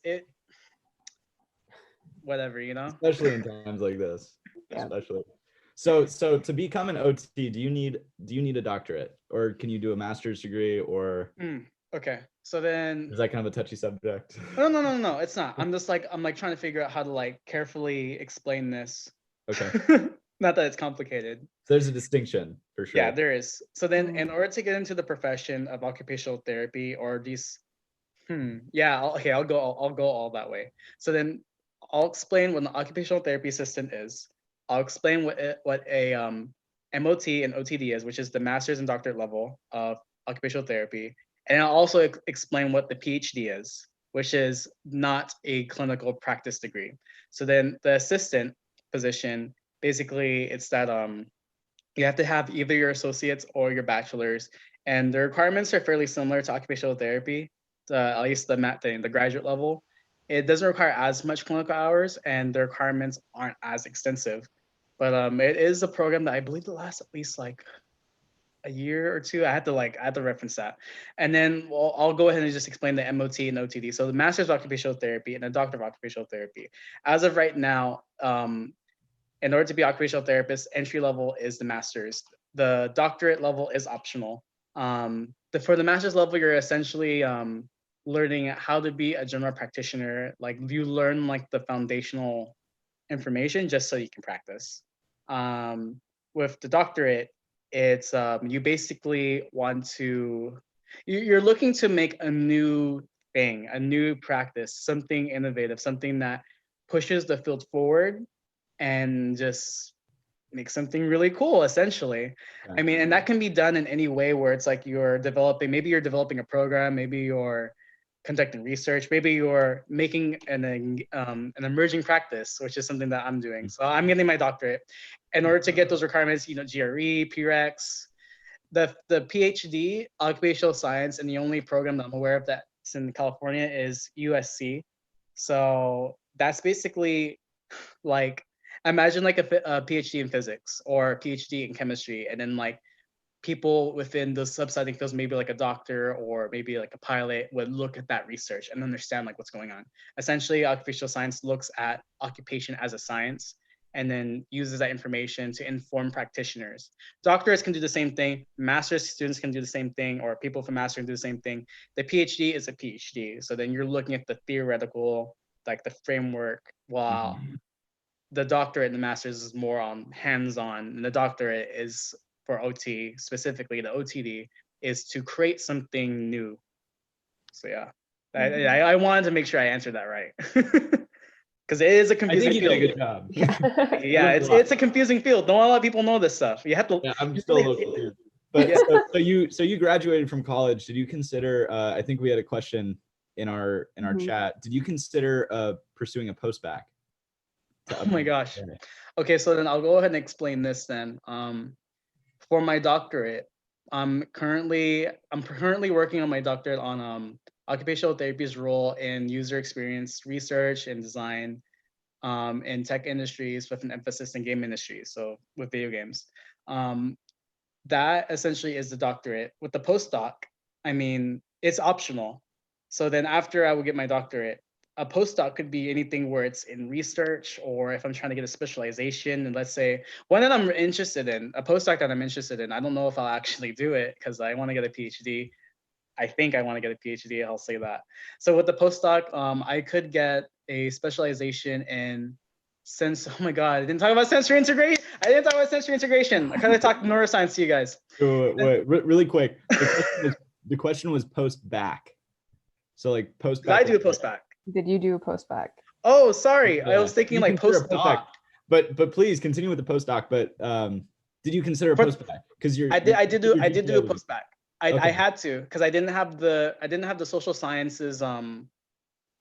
Speaker 2: whatever,
Speaker 3: especially in times like this. Yeah. Especially so to become an OT, do you need a doctorate, or can you do a master's degree, or
Speaker 2: okay, so then
Speaker 3: is that kind of a touchy subject?
Speaker 2: No, it's not. I'm trying to figure out how to like carefully explain this.
Speaker 3: Okay.
Speaker 2: Not that it's complicated.
Speaker 3: So there's a distinction for sure.
Speaker 2: Yeah, there is. So then in order to get into the profession of occupational therapy, or these I'll go all that way. So then I'll explain what an occupational therapy assistant is. I'll explain what a MOT and OTD is, which is the master's and doctorate level of occupational therapy. And I'll also explain what the PhD is, which is not a clinical practice degree. So then the assistant position, basically it's that you have to have either your associates or your bachelor's, and the requirements are fairly similar to occupational therapy, at least the graduate level. It doesn't require as much clinical hours, and the requirements aren't as extensive. But it is a program that I believe lasts at least like a year or two. I had to reference that. And then I'll go ahead and just explain the MOT and OTD. So the Master's of Occupational Therapy and the Doctor of Occupational Therapy. As of right now, in order to be occupational therapist, entry level is the master's. The doctorate level is optional. For the master's level, you're essentially learning how to be a general practitioner. Like you learn like the foundational information just so you can practice. With the doctorate, it's you basically want to, you're looking to make a new thing, a new practice, something innovative, something that pushes the field forward and just make something really cool, essentially. I mean, and that can be done in any way where it's like maybe you're developing a program, maybe you're conducting research, maybe you're making an emerging practice, which is something that I'm doing. So I'm getting my doctorate. In order to get those requirements, GRE, PREX, the PhD, occupational science, and the only program that I'm aware of that's in California is USC. So that's basically like, imagine like a PhD in physics or a PhD in chemistry, and then like people within the subsetting fields, maybe like a doctor or maybe like a pilot, would look at that research and understand like what's going on. Essentially, occupational science looks at occupation as a science and then uses that information to inform practitioners. Doctorates can do the same thing. Master's students can do the same thing, or people from master can do the same thing. The PhD is a PhD. So then you're looking at the theoretical, like the framework, while the doctorate and the master's is more on hands-on, and the doctorate is for OT, specifically the OTD is to create something new. So yeah, I wanted to make sure I answered that right. Because it is a confusing field.
Speaker 3: I think you did a good
Speaker 2: job. Yeah, it's a confusing field. Don't a lot of people know this stuff. You have to.
Speaker 3: Yeah, I'm still a little confused. But yeah. so you graduated from college. Did you consider? I think we had a question in our chat. Did you consider pursuing a postbac?
Speaker 2: Oh my gosh. Okay, so then I'll go ahead and explain this then. For my doctorate, I'm currently working on my doctorate on occupational therapy's role in user experience research and design in tech industries with an emphasis in game industries, so with video games. That essentially is the doctorate. With the postdoc, I mean, it's optional. So then after I would get my doctorate, a postdoc could be anything where it's in research, or if I'm trying to get a specialization, and let's say one that I'm interested in, a postdoc that I'm interested in, I don't know if I'll actually do it because I want to get a PhD. I think I want to get a PhD, I'll say that. So with the postdoc, I could get a specialization in oh my God, I didn't talk about sensory integration. I kind of talked neuroscience to you guys.
Speaker 3: Wait, really quick. The question was post-bac. So like post-bac.
Speaker 2: Did I do a post-bac?
Speaker 1: Did you do a post-bac?
Speaker 2: Oh, sorry. Yeah. I was thinking like post-doc.
Speaker 3: But please continue with the post-doc. But did you consider a post-bac? Because
Speaker 2: I did do a post-bac. I had to, because I didn't have the social sciences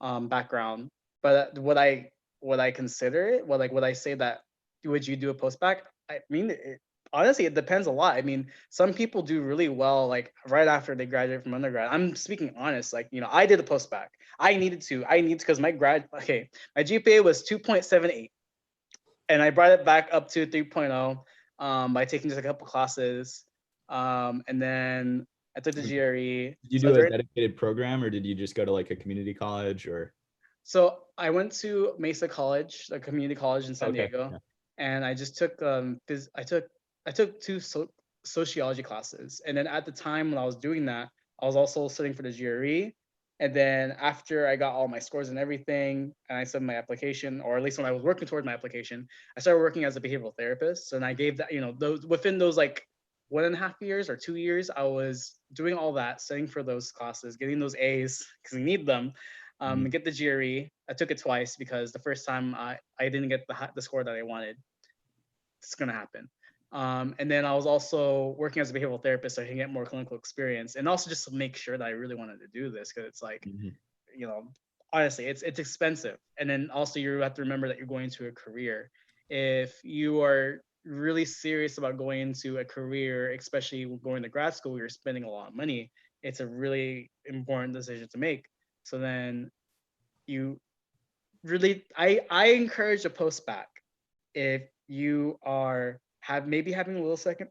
Speaker 2: background. But would I consider it? Would I say that, would you do a post-bac? I mean, honestly, it depends a lot. I mean, some people do really well, like right after they graduate from undergrad. I'm speaking honest, like, I did a post-bac. I needed to, because my GPA was 2.78. And I brought it back up to 3.0 by taking just a couple classes. And then I took the GRE.
Speaker 3: Did you do a dedicated program, or did you just go to like a community college, or?
Speaker 2: So I went to Mesa College, a community college in San Diego. Yeah. And I just took, I took two sociology classes. And then at the time when I was doing that, I was also studying for the GRE. And then after I got all my scores and everything, and I submitted my application, or at least when I was working towards my application, I started working as a behavioral therapist. And I gave that, within those like 1.5 years or 2 years, I was doing all that, studying for those classes, getting those A's because we need them. Get the GRE. I took it twice because the first time I didn't get the score that I wanted. It's gonna happen. And then I was also working as a behavioral therapist, so I can get more clinical experience, and also just to make sure that I really wanted to do this, because it's like, honestly, it's expensive. And then also you have to remember that you're going into a career. If you are really serious about going into a career, especially going to grad school, you're spending a lot of money. It's a really important decision to make. So then you really, I encourage a post-bac if you are having a little second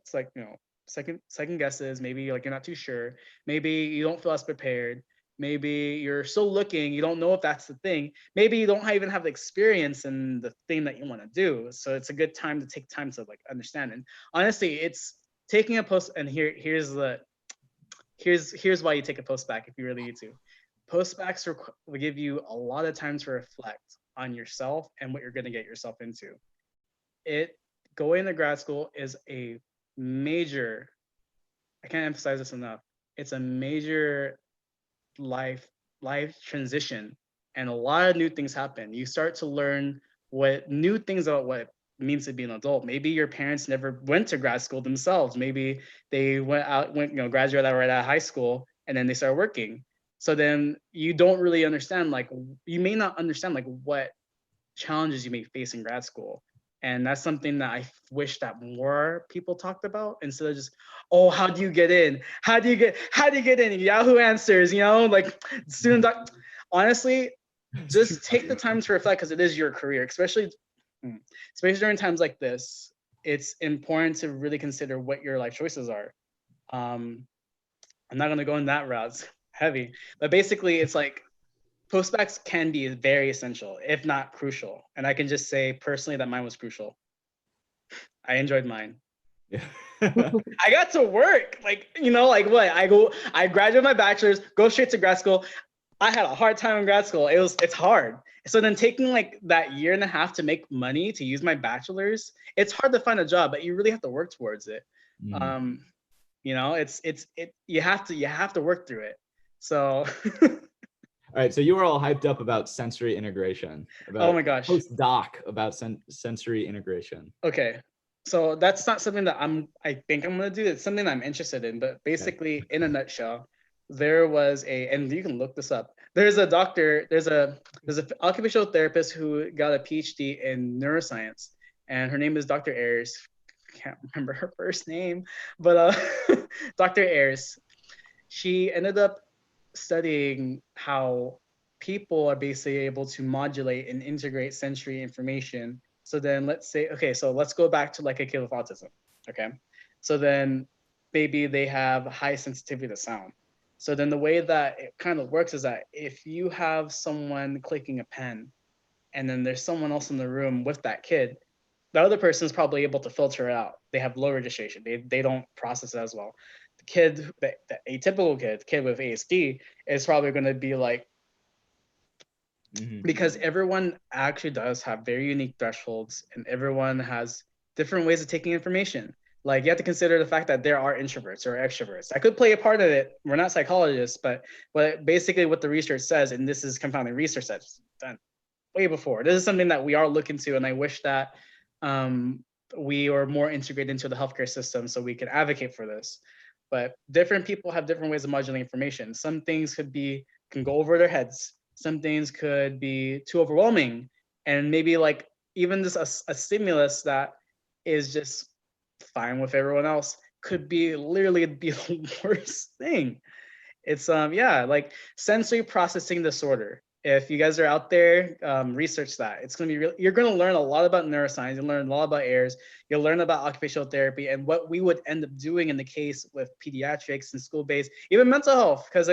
Speaker 2: guesses, maybe like you're not too sure, maybe you don't feel as prepared, maybe you're still looking, you don't know if that's the thing, maybe you don't even have the experience in the thing that you want to do. So it's a good time to take time to like understand. And honestly, it's taking a post, and here's the here's why you take a postbac if you really need to. Postbacs will give you a lot of time to reflect on yourself and what you're going to get yourself into. Going to grad school is a major, I can't emphasize this enough, it's a major life transition, and a lot of new things happen. You start to learn new things about what it means to be an adult. Maybe your parents never went to grad school themselves. Maybe they graduated right out of high school and then they started working. So then you don't really understand, you may not understand what challenges you may face in grad school. And that's something that I wish that more people talked about, instead of just, oh, how do you get in? How do you get in? Yahoo Answers, student doc. Honestly, just take the time to reflect, because it is your career, especially during times like this. It's important to really consider what your life choices are. I'm not gonna go in that route, it's heavy, but basically it's postbacs can be very essential, if not crucial. And I can just say personally that mine was crucial. I enjoyed mine.
Speaker 3: Yeah.
Speaker 2: I got to work, I graduated my bachelor's, go straight to grad school. I had a hard time in grad school. It's hard. So then taking that year and a half to make money to use my bachelor's, it's hard to find a job, but you really have to work towards it. You have to work through it. So
Speaker 3: all right, so you were all hyped up about sensory integration.
Speaker 2: Oh my gosh.
Speaker 3: Postdoc about sensory integration.
Speaker 2: Okay, so that's not something that I think I'm gonna do. It's something I'm interested in. But basically, in a nutshell, there was and you can look this up. There's a doctor. There's a occupational therapist who got a PhD in neuroscience, and her name is Dr. Ayers. I can't remember her first name, but Dr. Ayers. She ended up studying how people are basically able to modulate and integrate sensory information. So then let's go back to a kid with autism. Okay. So then maybe they have high sensitivity to sound. So then the way that it kind of works is that if you have someone clicking a pen and then there's someone else in the room with that kid, the other person is probably able to filter it out. They have low registration. They don't process it as well. The kid, the atypical kid with ASD, is probably going to be because everyone actually does have very unique thresholds, and everyone has different ways of taking information. You have to consider the fact that there are introverts or extroverts. That could play a part of it. We're not psychologists, but basically what the research says, and this is confounding research that's done way before. This is something that we are looking to, and I wish that we are more integrated into the healthcare system so we can advocate for this. But different people have different ways of modulating information. Some things can go over their heads. Some things could be too overwhelming, and maybe even just a stimulus that is just fine with everyone else could be literally the worst thing. It's sensory processing disorder. If you guys are out there, research that. It's gonna be you're gonna learn a lot about neuroscience. You'll learn a lot about Ayers. You'll learn about occupational therapy and what we would end up doing in the case with pediatrics and school-based, even mental health. Because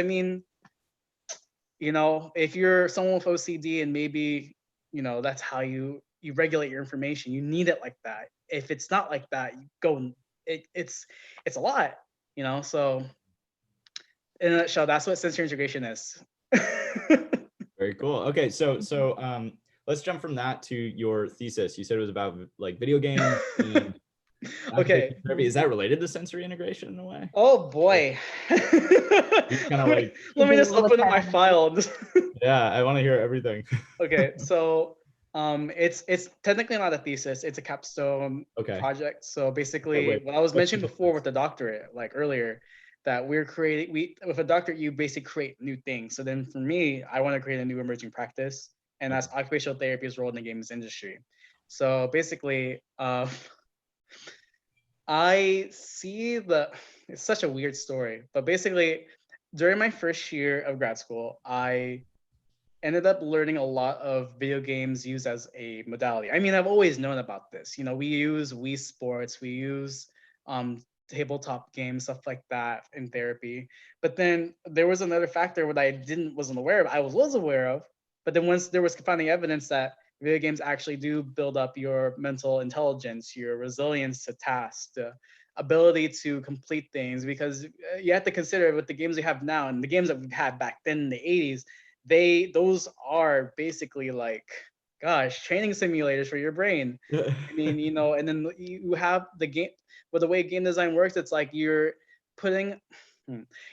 Speaker 2: if you're someone with OCD and maybe that's how you regulate your information, you need it like that. If it's not like that, it's a lot. So in a nutshell, that's what sensory integration is.
Speaker 3: Very cool. Okay, so let's jump from that to your thesis. You said it was about video games. And
Speaker 2: okay.
Speaker 3: Therapy. Is that related to sensory integration in a way?
Speaker 2: Oh boy.
Speaker 3: Kind of
Speaker 2: let me just open up my file.
Speaker 3: Yeah, I want to hear everything.
Speaker 2: Okay, so it's technically not a thesis, it's a capstone project. So basically what I was mentioning before with the doctorate, earlier, that with a doctorate, you basically create new things. So then for me, I want to create a new emerging practice, and that's occupational therapy's role in the games industry. So basically, I see it's such a weird story, but basically during my first year of grad school, I ended up learning a lot of video games used as a modality. I mean, I've always known about this. We use Wii Sports, we use tabletop games, stuff like that in therapy. But then there was another factor that I wasn't aware of. I was aware of, but then once there was confounding evidence that video games actually do build up your mental intelligence, your resilience to tasks, ability to complete things, because you have to consider with the games we have now and the games that we had back then in the 80s, those are basically like, gosh, training simulators for your brain. I mean, and then you have the game, but the way game design works, it's like you're putting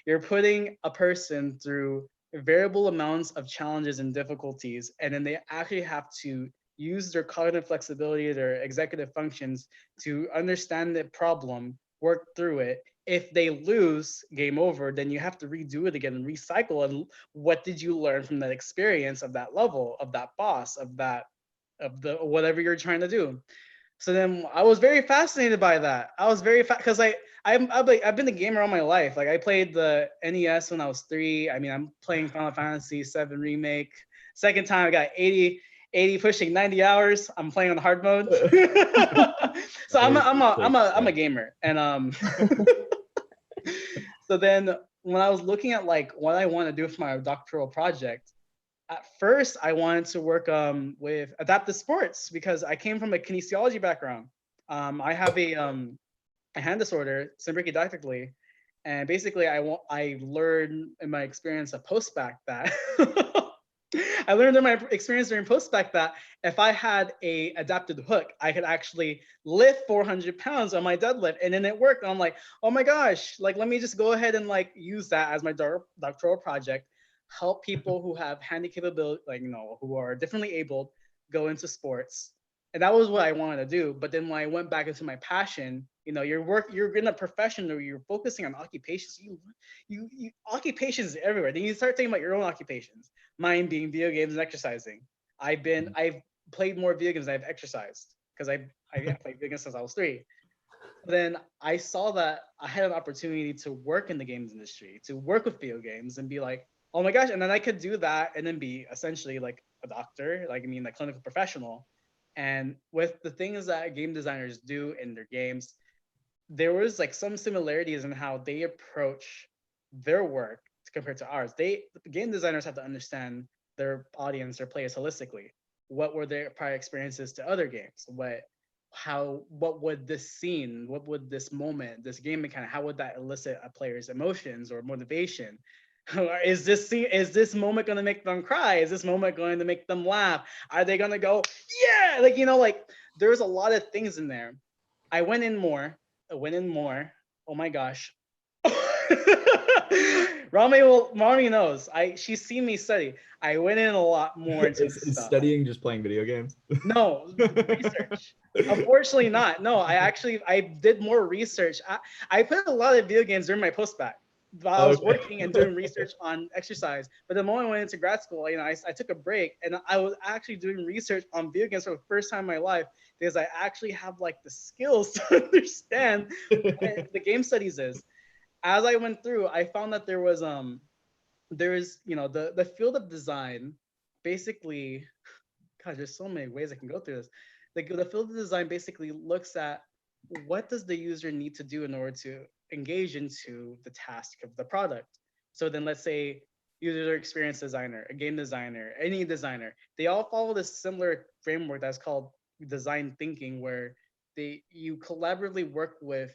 Speaker 2: a person through variable amounts of challenges and difficulties, and then they actually have to use their cognitive flexibility, their executive functions to understand the problem, work through it. If they lose, game over, then you have to redo it again and recycle. And what did you learn from that experience of that level, of that boss, of the whatever you're trying to do? So then I was very fascinated by that. I was very because I've been a gamer all my life. Like I played the NES when I was 3. I mean, I'm playing Final Fantasy VII Remake. Second time I got 80 pushing 90 hours. I'm playing on hard mode. So I'm a gamer. And so then when I was looking at like what I want to do for my doctoral project, at first I wanted to work with adaptive sports because I came from a kinesiology background. I have a hand disorder, syndromically, and basically I learned in my experience of postdoc that I learned in my experience during postdoc that if I had a adapted hook, I could actually lift 400 pounds on my deadlift, and then it worked. I'm like, oh my gosh, like let me just go ahead and like use that as my doctoral project, help people who have handicap ability, like who are differently abled, go into sports. And that was what I wanted to do. But then when I went back into my passion, you're in a profession where you're focusing on occupations. You occupations everywhere. Then you start thinking about your own occupations. Mine being video games and exercising. I've played more video games than I've exercised because I played video games since I was 3. Then I saw that I had an opportunity to work in the games industry, to work with video games and be like, oh my gosh, and then I could do that and then be essentially like a doctor, like a clinical professional. And with the things that game designers do in their games, there was like some similarities in how they approach their work compared to ours. The game designers have to understand their audience, their players holistically. What were their prior experiences to other games? What would this scene, what would this moment, this game mechanic, how would that elicit a player's emotions or motivation? Is this moment going to make them cry? Is this moment going to make them laugh? Are they going to go, yeah? Like there's a lot of things in there. I went in more. Oh my gosh. Rami knows. She's seen me study. I went in a lot more into
Speaker 3: Is studying just playing video games?
Speaker 2: No, research. Unfortunately not. No, I did more research. I played a lot of video games during my postdoc. While I was working and doing research on exercise. But the moment I went into grad school, I took a break and I was actually doing research on video games for the first time in my life because I actually have like the skills to understand what the game studies is. As I went through, I found that there is the field of design, basically, God, there's so many ways I can go through this. The field of design basically looks at what does the user need to do in order to engage into the task of the product. So then let's say user experience designer, a game designer, any designer, they all follow this similar framework that's called design thinking, where you collaboratively work with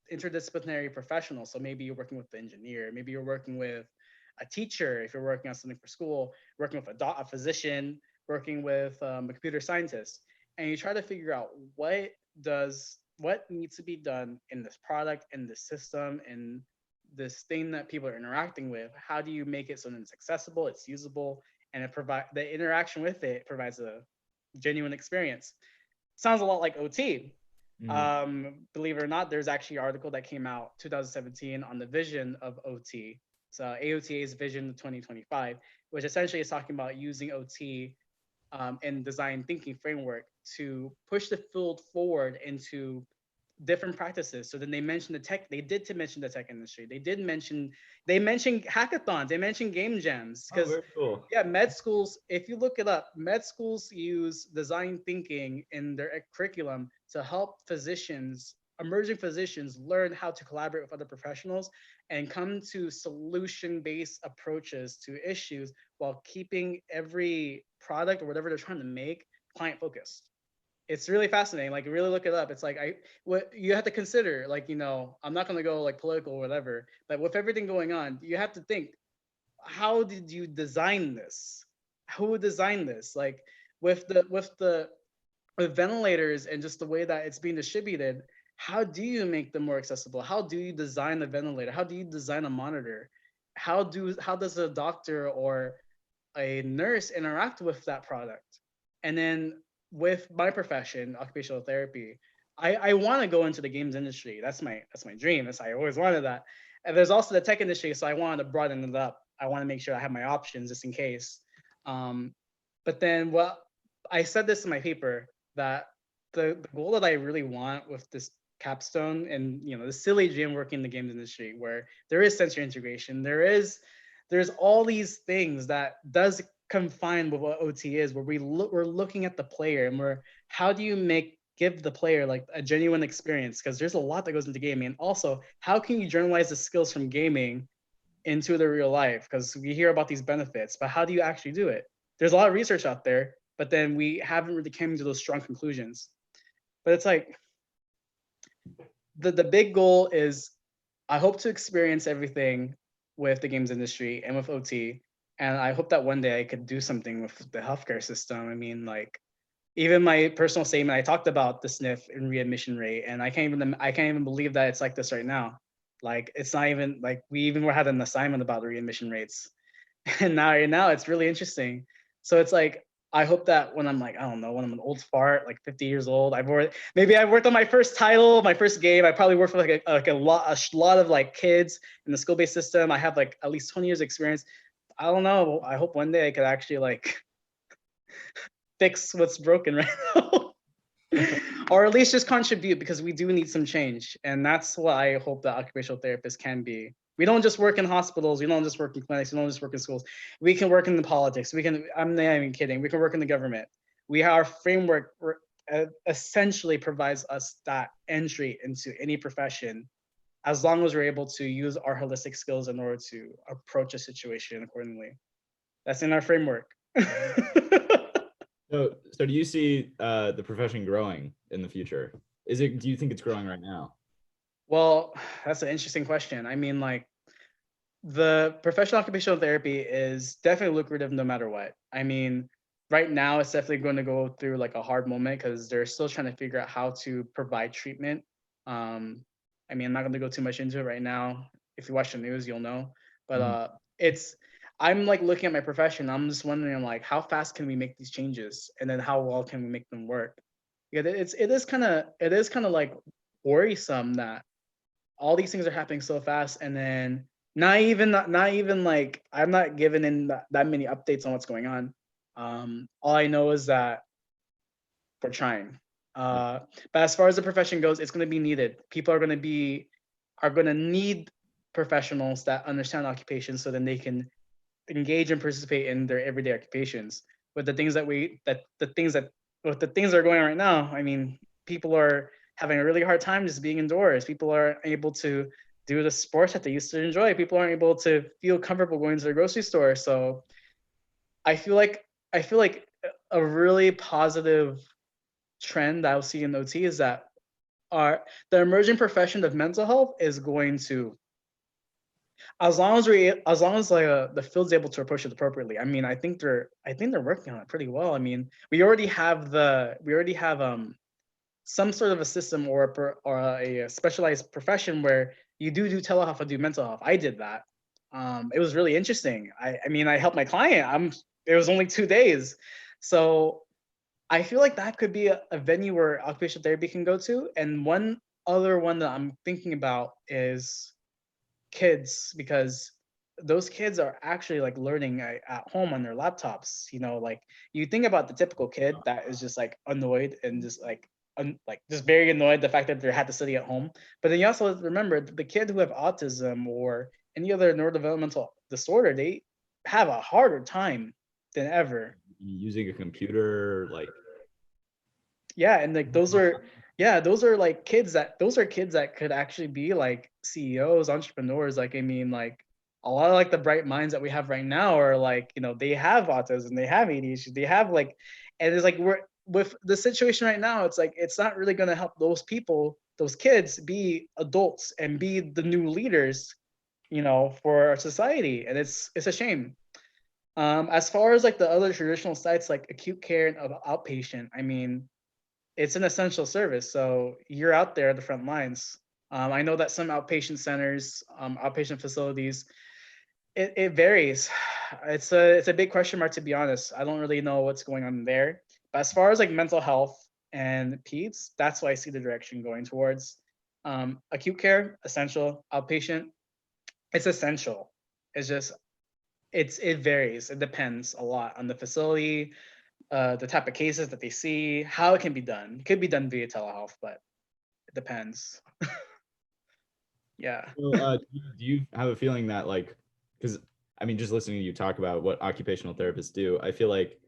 Speaker 2: interdisciplinary professionals. So maybe you're working with the engineer, maybe you're working with a teacher if you're working on something for school, working with a physician, working with a computer scientist, and you try to figure out what needs to be done in this product, in this system, in this thing that people are interacting with. How do you make it so that it's accessible, it's usable, and the interaction with it provides a genuine experience? Sounds a lot like OT. Believe it or not, there's actually an article that came out 2017 on the vision of OT. So AOTA's Vision 2025, which essentially is talking about using OT and design thinking framework to push the field forward into different practices. So then they mentioned the tech. They did to mention the tech industry. They mentioned hackathons. They mentioned game jams. Because
Speaker 3: cool.
Speaker 2: Yeah, med schools. If you look it up, med schools use design thinking in their curriculum to help emerging physicians, learn how to collaborate with other professionals and come to solution-based approaches to issues while keeping every product or whatever they're trying to make client focused. it's really fascinating. Like, really look it up. It's like, what you have to consider, like, you know, I'm not going to go like political or whatever, but with everything going on, you have to think, how did you design this? Who designed this? Like, with ventilators and just the way that it's being distributed, how do you make them more accessible? How do you design a ventilator? How do you design a monitor? How does a doctor or a nurse interact with that product? And then with my profession, occupational therapy, I want to go into the games industry. That's my dream. I always wanted that. And there's also the tech industry, so I wanted to broaden it up. I want to make sure I have my options just in case. But then, well, I said this in my paper, that the goal that I really want with this capstone, and you know, the silly dream working in the games industry, where there is sensor integration, there's all these things that does confine with what OT is, where we're looking at the player, and how do you give the player like a genuine experience, because there's a lot that goes into gaming. And also, how can you journalize the skills from gaming into the real life? Because we hear about these benefits, but how do you actually do it? There's a lot of research out there, but then we haven't really come to those strong conclusions. But it's like, the big goal is, I hope to experience everything with the games industry and with OT. And I hope that one day I could do something with the healthcare system. I mean, like, even my personal statement, I talked about the SNF and readmission rate, and I can't even believe that it's like this right now. Like, it's not even like we even had an assignment about the readmission rates. And now it's really interesting. So it's like, I hope that when I'm like, I don't know, when I'm an old fart, like 50 years old, I worked on my first title, my first game. I probably worked with a lot of like kids in the school-based system. I have like at least 20 years experience. I don't know. I hope one day I could actually like fix what's broken right now. Or at least just contribute, because we do need some change. And that's what I hope that occupational therapists can be. We don't just work in hospitals. We don't just work in clinics. We don't just work in schools. We can work in the politics. I'm not even kidding. We can work in the government. Our framework essentially provides us that entry into any profession, as long as we're able to use our holistic skills in order to approach a situation accordingly. That's in our framework.
Speaker 3: So do you see the profession growing in the future? Do you think it's growing right now?
Speaker 2: Well, that's an interesting question. I mean, like, the professional occupational therapy is definitely lucrative no matter what. I mean, right now it's definitely going to go through like a hard moment, because they're still trying to figure out how to provide treatment. I mean, I'm not going to go too much into it right now. If you watch the news, you'll know. But I'm like looking at my profession. I'm just wondering, like, how fast can we make these changes, and then how well can we make them work? Yeah, it is kind of like worrisome that all these things are happening so fast, and then not even like, I'm not given in that many updates on what's going on. All I know is that we're trying. But as far as the profession goes, it's going to be needed. People are going to need professionals that understand occupations, so then they can engage and participate in their everyday occupations. With the things that are going on right now, I mean, people are having a really hard time just being indoors. People aren't able to do the sports that they used to enjoy. People aren't able to feel comfortable going to the grocery store. So I feel like a really positive trend that I'll see in OT is that the emerging profession of mental health is going to, as long as the field's able to approach it appropriately. I mean, I think they're working on it pretty well. I mean, we already have some sort of a system or a specialized profession where you do telehealth and do mental health. I did that. It was really interesting. I mean, I helped my client. It was only 2 days. So I feel like that could be a venue where occupational therapy can go to. And one other one that I'm thinking about is kids, because those kids are actually like learning at home on their laptops. You know, like, you think about the typical kid that is just like annoyed and just like just very annoyed the fact that they had to study at home. But then you also remember the kid who have autism or any other neurodevelopmental disorder, they have a harder time than ever
Speaker 3: using a computer, like.
Speaker 2: Yeah, and like those are like kids that could actually be like CEOs, entrepreneurs. Like, I mean, like, a lot of like the bright minds that we have right now are like, you know, they have autism, they have ADHD, they have like, and it's like with the situation right now, it's like, it's not really going to help those people, those kids, be adults and be the new leaders, you know, for our society. And it's a shame. As far as like the other traditional sites like acute care and outpatient, I mean, it's an essential service. So you're out there at the front lines. I know that some outpatient centers, outpatient facilities, it varies. It's a big question mark, to be honest. I don't really know what's going on there. But as far as like mental health and peds, that's what I see the direction going towards. Acute care, essential. Outpatient, it's essential. It's just it varies. It depends a lot on the facility, the type of cases that they see, how it can be done. It could be done via telehealth, but it depends. Yeah.
Speaker 3: So, do you have a feeling that, like, because I mean, just listening to you talk about what occupational therapists do, I feel like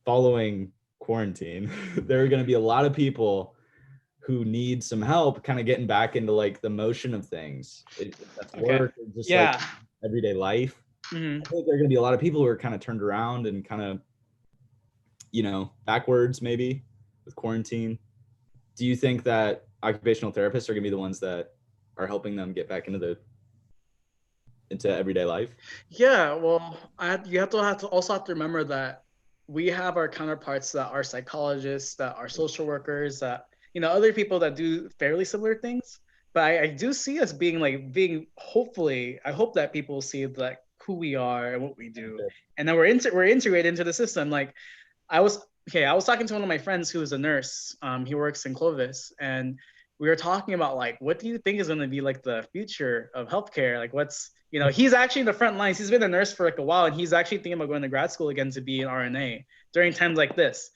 Speaker 3: following quarantine, there are going to be a lot of people who need some help kind of getting back into like the motion of things. That's work, or just like everyday life.
Speaker 2: Mm-hmm.
Speaker 3: I think there are going to be a lot of people who are kind of turned around and kind of, you know, backwards maybe with quarantine. Do you think that occupational therapists are going to be the ones that are helping them get back into everyday life?
Speaker 2: Yeah, well, you have to also have to remember that we have our counterparts that are psychologists, that are social workers, that, you know, other people that do fairly similar things. But I do see us being hopefully, I hope that people see like who we are and what we do, and then we're integrated into the system. Like I was talking to one of my friends who is a nurse. He works in Clovis, and we were talking about like, what do you think is going to be like the future of healthcare? Like, what's, you know, he's actually in the front lines. He's been a nurse for like a while, and he's actually thinking about going to grad school again to be an RNA during times like this.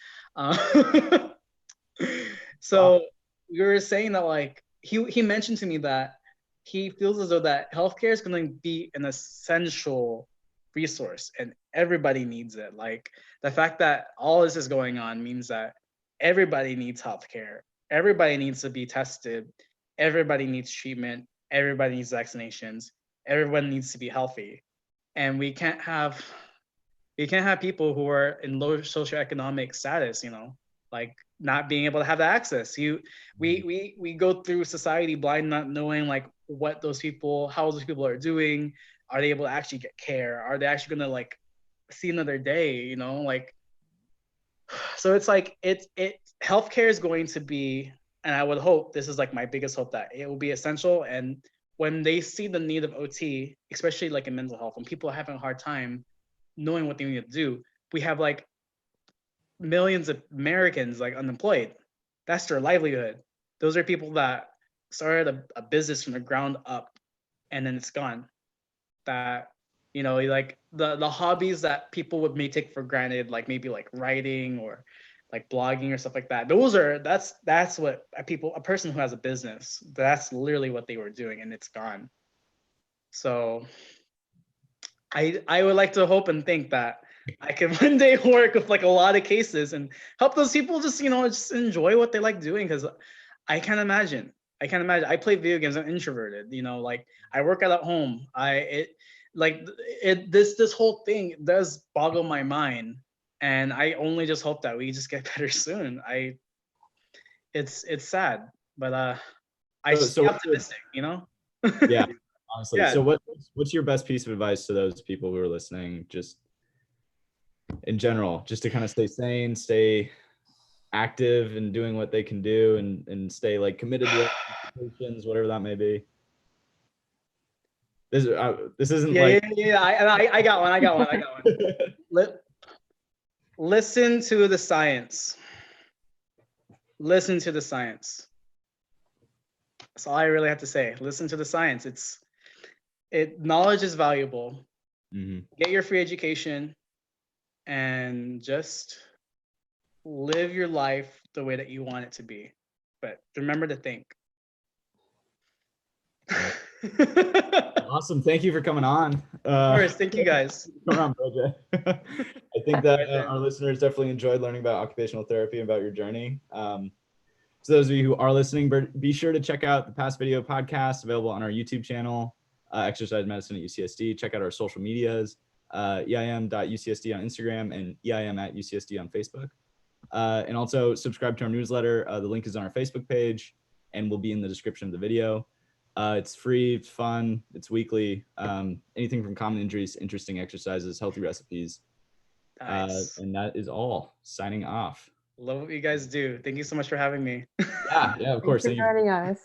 Speaker 2: So wow. We were saying that like he mentioned to me that he feels as though that healthcare is going to be an essential resource and everybody needs it. Like the fact that all this is going on means that everybody needs healthcare. Everybody needs to be tested. Everybody needs treatment. Everybody needs vaccinations. Everyone needs to be healthy. And we can't have people who are in low socioeconomic status, you know, like not being able to have that access. We go through society blind, not knowing like what those people, how those people are doing. Are they able to actually get care? Are they actually gonna like see another day? You know, like, so it's like healthcare is going to be, and I would hope, this is like my biggest hope, that it will be essential. And when they see the need of OT, especially like in mental health, when people are having a hard time knowing what they need to do, we have like millions of Americans like unemployed. That's their livelihood. Those are people that started a business from the ground up and then it's gone. That, you know, like the hobbies that people would may take for granted, like maybe like writing or like blogging or stuff like that. That's what a person who has a business, that's literally what they were doing, and it's gone. So I would like to hope and think that I can one day work with like a lot of cases and help those people just, you know, just enjoy what they like doing. Because I can't imagine. I play video games. I'm introverted. You know, like I work out at home. This whole thing does boggle my mind, and I only just hope that we just get better soon. It's sad, but I just be optimistic. You know.
Speaker 3: Yeah. Honestly.
Speaker 2: Yeah.
Speaker 3: So what's your best piece of advice to those people who are listening, just in general, just to kind of stay sane, stay active and doing what they can do, and stay like committed to their expectations, whatever that may be? This isn't like
Speaker 2: I got one. Listen to the science. Listen to the science. That's all I really have to say. Listen to the science. Knowledge is valuable. Mm-hmm. Get your free education and just live your life the way that you want it to be. But remember to think.
Speaker 3: Awesome. Thank you for coming on.
Speaker 2: Of course. Thank you guys.
Speaker 3: Come on, project. I think that our listeners definitely enjoyed learning about occupational therapy and about your journey. So those of you who are listening, be sure to check out the past video podcast available on our YouTube channel, Exercise Medicine at UCSD. Check out our social medias, EIM.UCSD on Instagram and EIM at UCSD on Facebook. And also subscribe to our newsletter. The link is on our Facebook page and will be in the description of the video. It's free, it's fun, it's weekly. Anything from common injuries, interesting exercises, healthy recipes.
Speaker 2: Nice.
Speaker 3: And that is all. Signing off.
Speaker 2: Love what you guys do. Thank you so much for having me.
Speaker 3: Yeah, of course.
Speaker 1: Thanks for joining us.